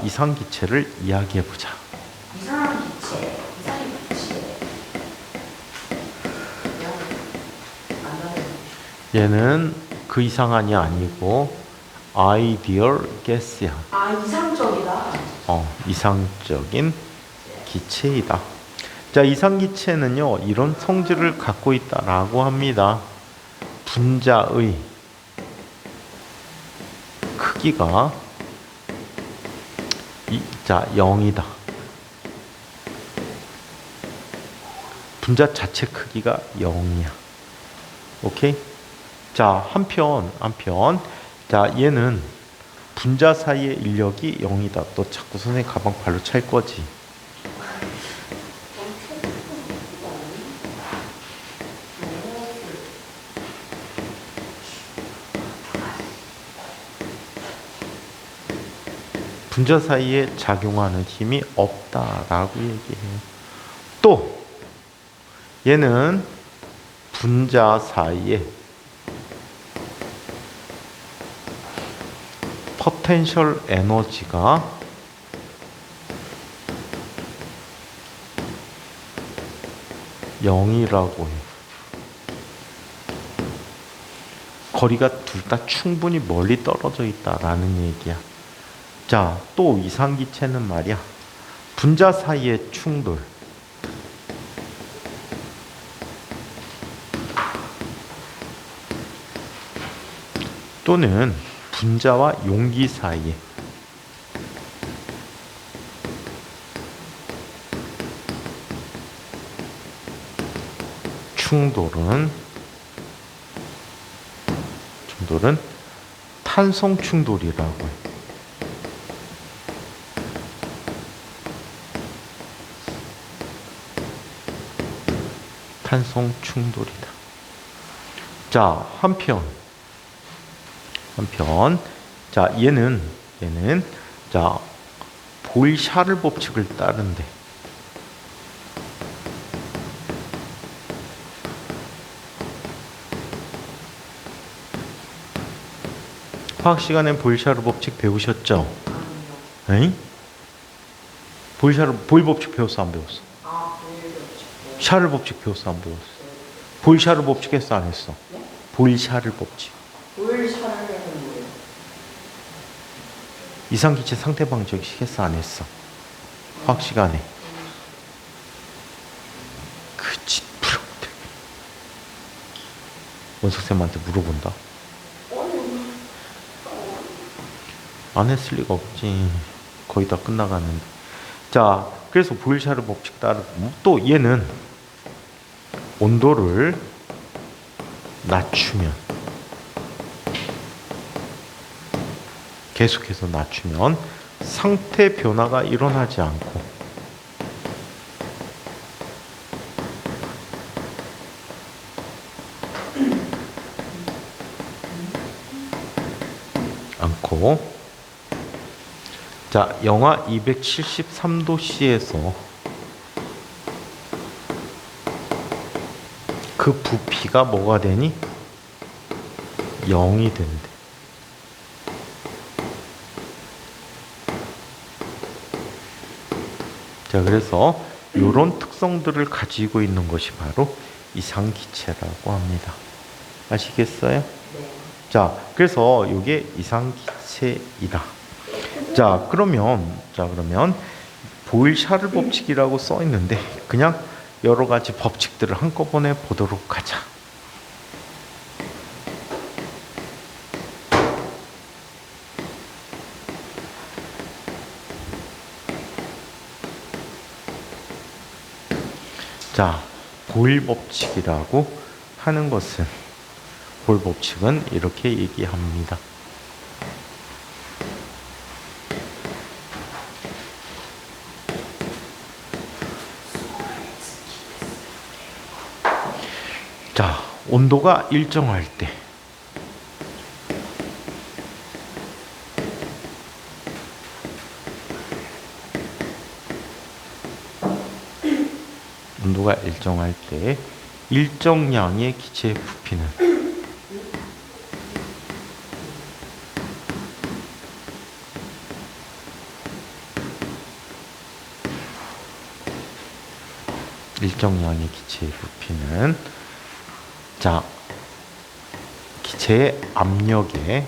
이상기체를 이야기해 보자. 이상한 기체. 얘는 그 이상한이 아니고 아이디얼 가스야. 이상적이다. 이상적인 기체이다. 자, 이상기체는요 이런 성질을 갖고 있다라고 합니다. 분자의 크기가 0이다. 분자 자체 크기가 0이야. 오케이? 자, 한편 자, 얘는 분자 사이의 인력이 0이다. 너 자꾸 선생님 가방 발로 찰 거지? 분자 사이에 작용하는 힘이 없다라고 얘기해요. 또 얘는 분자 사이에 포텐셜 에너지가 (0이라고) 해요. 거리가 둘 다 충분히 멀리 떨어져 있다라는 얘기야. 자, 또 이상기체는 말이야, 분자 사이의 충돌, 또는 분자와 용기 사이에 충돌은 탄성 충돌이라고 해요. 탄성 충돌이다. 자, 한편 자, 얘는 자, 보일-샤를 법칙을 따른대. 화학 시간에 보일-샤를 법칙 배우셨죠? 에이? 보일 법칙 배웠어 안 배웠어? 샤를 법칙 배웠어 안 배웠어? 보일-샤를 법칙 했어 안 했어? 보일-샤를 법칙. 보일-샤를 뭐예요? 이상기체 상태 방정식 했어 안 했어? 화학 시간에. 그치, 부럽대. 원석쌤한테 물어본다. 안 했을 리가 없지. 거의 다 끝나가는데. 자, 그래서 보일-샤를 법칙 따르고, 또 얘는 온도를 낮추면, 계속해서 낮추면 상태 변화가 일어나지 않고 자, 영하 273도씨에서 그 부피가 뭐가 되니? 0이 된대. 자, 그래서 이런 특성들을 가지고 있는 것이 바로 이상기체라고 합니다. 아시겠어요? 네. 자, 그래서 이게 이상기체이다. 자, 그러면 보일-샤를 법칙이라고 써 있는데 그냥 여러 가지 법칙들을 한꺼번에 보도록 하자. 자, 보일 법칙이라고 하는 것은, 보일 법칙은 이렇게 얘기합니다. 자, 온도가 일정할 때 온도가 일정할 때 일정량의 기체의 부피는 일정량의 기체의 부피는 자, 기체의 압력에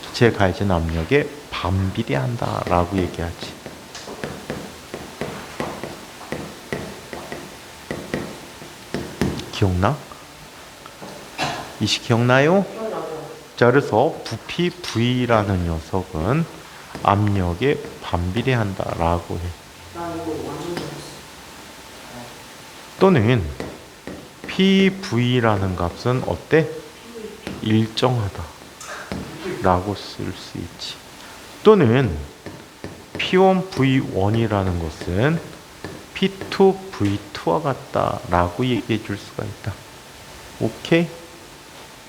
기체에 가해진 압력에 반비례한다라고 얘기하지. 기억나? 이식 기억나요? 자, 그래서 부피 V라는 녀석은 압력에 반비례한다라고 해. 나 이거 완전 좋았어. 또는 PV라는 값은 어때? 일정하다 라고 쓸 수 있지. 또는 P1V1이라는 것은 P2V2와 같다 라고 얘기해 줄 수가 있다. 오케이?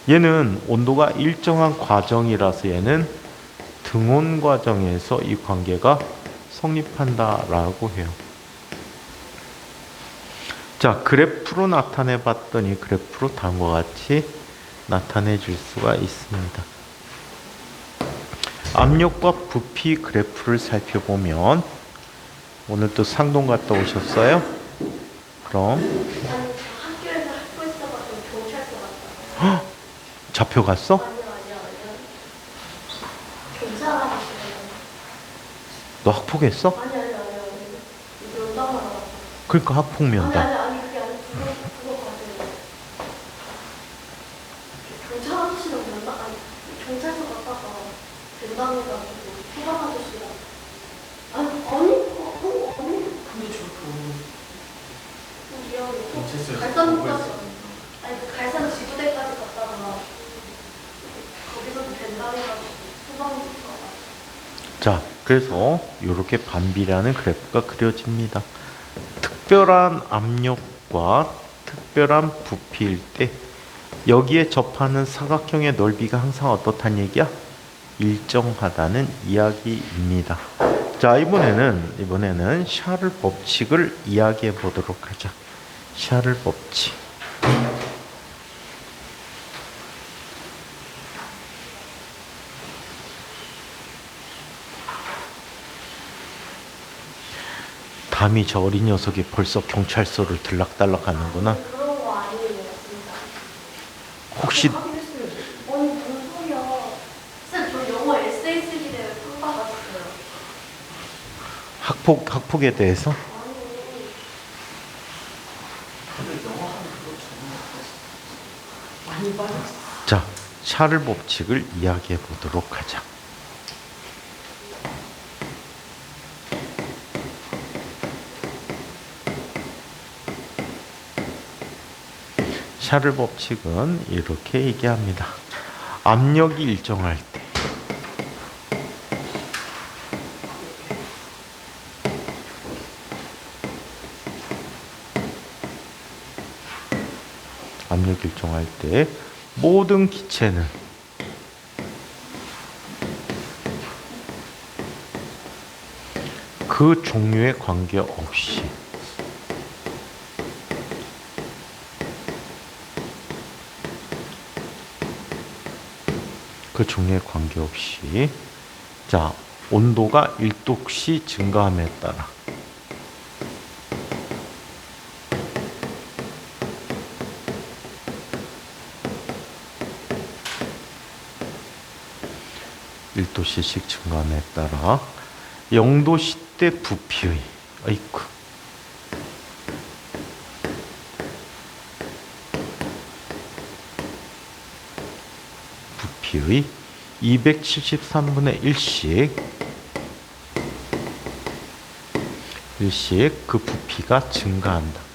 얘는 온도가 일정한 과정이라서 얘는 등온 과정에서 이 관계가 성립한다 라고 해요. 자, 그래프로 나타내 봤더니 그래프로 다음과 같이 나타내 줄 수가 있습니다. 압력과 부피 그래프를 살펴보면, 오늘 또 상동 갔다 오셨어요? 그럼 아니, 학교에서 학부 있어가지고 경찰서 갔다. 잡혀갔어? 아니요. 경찰하고 있어요. 너 학폭했어? 아니요. 면담하러 갔다. 그러니까 학폭 면담. 아니, 그게 아니고 그거 가지고. 경찰 아저씨랑 경찰서 갔다가 면담해가지고 소방 아저씨랑. 아니. 근데 저렇게 미안해. 경찰서에서 갈산까지. 아니, 갈산 지구대까지 갔다가 거기서도 면담해가지고 소방서 가서. 자, 그래서 이렇게 반비례하는 그래프가 그려집니다. 특별한 압력과 특별한 부피일 때 여기에 접하는 사각형의 넓이가 항상 어떻다는 얘기야? 일정하다는 이야기입니다. 자, 이번에는 샤를 법칙을 이야기해 보도록 하자. 샤를 법칙. 감히 저 어린 녀석이 벌써 경찰서를 들락달락 하는구나. 그런 거 아니에요, 진짜. 혹시 아니, 무슨 소리야. 쌤, 저 영어 에세이 쓰기 대회 상 받았어요. 학폭에 대해서? 아니, 많이 빠졌어. 자, 샤를 법칙을 이야기해 보도록 하자. 샤를 법칙은 이렇게 얘기합니다. 압력이 일정할 때 압력이 일정할 때 모든 기체는 그 종류에 관계없이 그 종류에 관계없이 자, 온도가 1도씩 증가함에 따라 (1도씩) 증가함에 따라 0도씨 때 부피의 아이쿠 부피의 273분의 1씩 일씩 그 부피가 증가한다.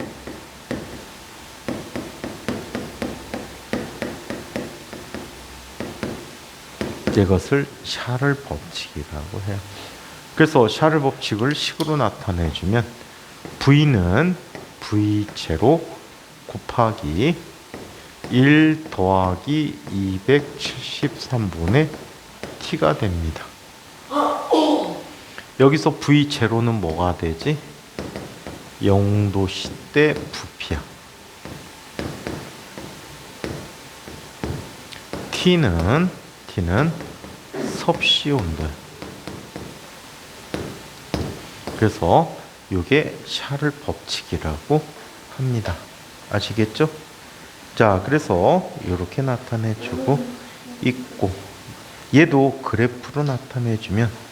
이것을 샤를 법칙이라고 해요. 그래서 샤를 법칙을 식으로 나타내주면 V는 V제로 곱하기 1 더하기 273분의 T가 됩니다. 여기서 V제로는 뭐가 되지? 영도시 때 부피야. T는 섭씨 온도야. 그래서 이게 샤를 법칙이라고 합니다. 아시겠죠? 자, 그래서 이렇게 나타내주고 있고, 얘도 그래프로 나타내주면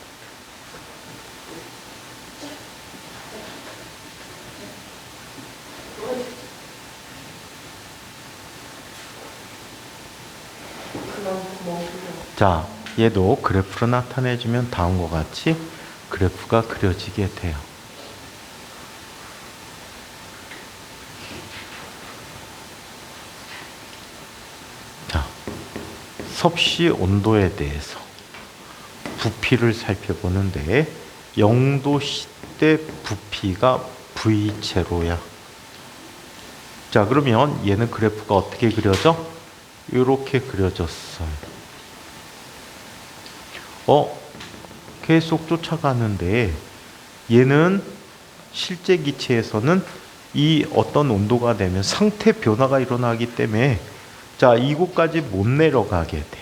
자, 얘도 그래프로 나타내주면 다음과 같이 그래프가 그려지게 돼요. 자, 섭씨 온도에 대해서 부피를 살펴보는데 0도씨 때 부피가 V0야. 자, 그러면 얘는 그래프가 어떻게 그려져? 이렇게 그려졌어요. 계속 쫓아가는데 얘는 실제 기체에서는 이 어떤 온도가 되면 상태 변화가 일어나기 때문에 자, 이곳까지 못 내려가게 돼.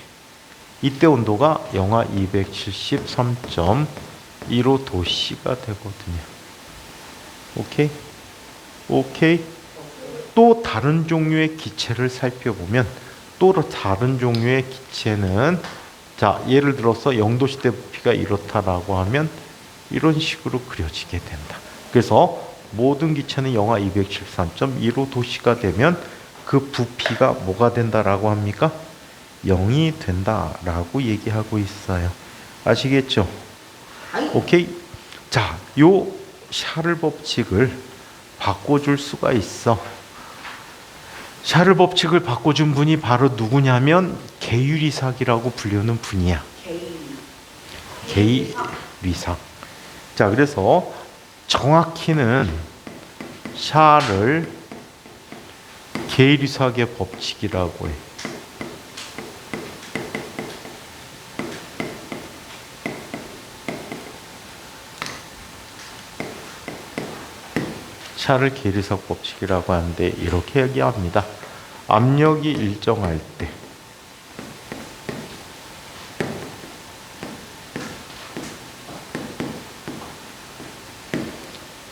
이때 온도가 영하 273.15도씨가 되거든요. 오케이? 오케이? 또 다른 종류의 기체를 살펴보면 또 다른 종류의 기체는 자, 예를 들어서 0도씨 때 부피가 이렇다라고 하면 이런 식으로 그려지게 된다. 그래서 모든 기체는 영하 273.15도씨가 되면 그 부피가 뭐가 된다라고 합니까? 0이 된다라고 얘기하고 있어요. 아시겠죠? 오케이? 자, 요 샤를 법칙을 바꿔줄 수가 있어. 샤를 법칙을 바꿔준 분이 바로 누구냐면 게이리삭이라고 불리는 분이야. 게이리삭. 자, 그래서 정확히는 샤를 게이리삭의 법칙이라고 해. 샤를 게이리삭 법칙이라고 하는데 이렇게 얘기합니다. 압력이 일정할 때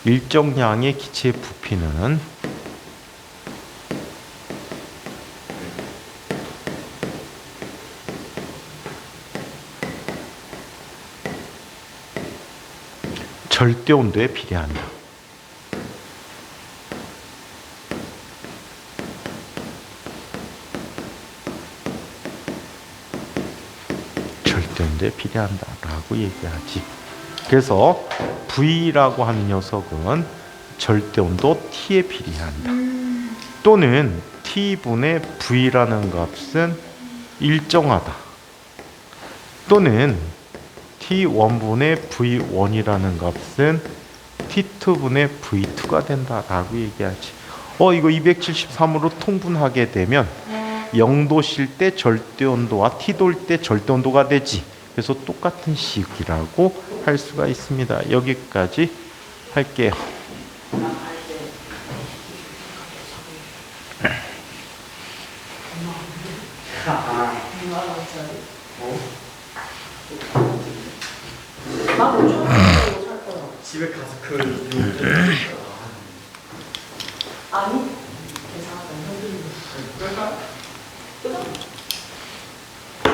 일정량의 기체의 부피는 절대 온도에 비례한다. 절대 온도에 비례한다라고 얘기하지. 그래서 V라고 하는 녀석은 절대 온도 T에 비례한다. 또는 T분의 V라는 값은 일정하다. 또는 T1분의 V1이라는 값은 T2분의 V2가 된다라고 얘기하지. 이거 273으로 통분하게 되면 0도실 때 절대 온도와 T도일 때 절대 온도가 되지. 그래서 똑같은 식이라고 할 수가 있습니다. 여기까지 할게요. 나 5천 원 살 거야. 집에 가서 그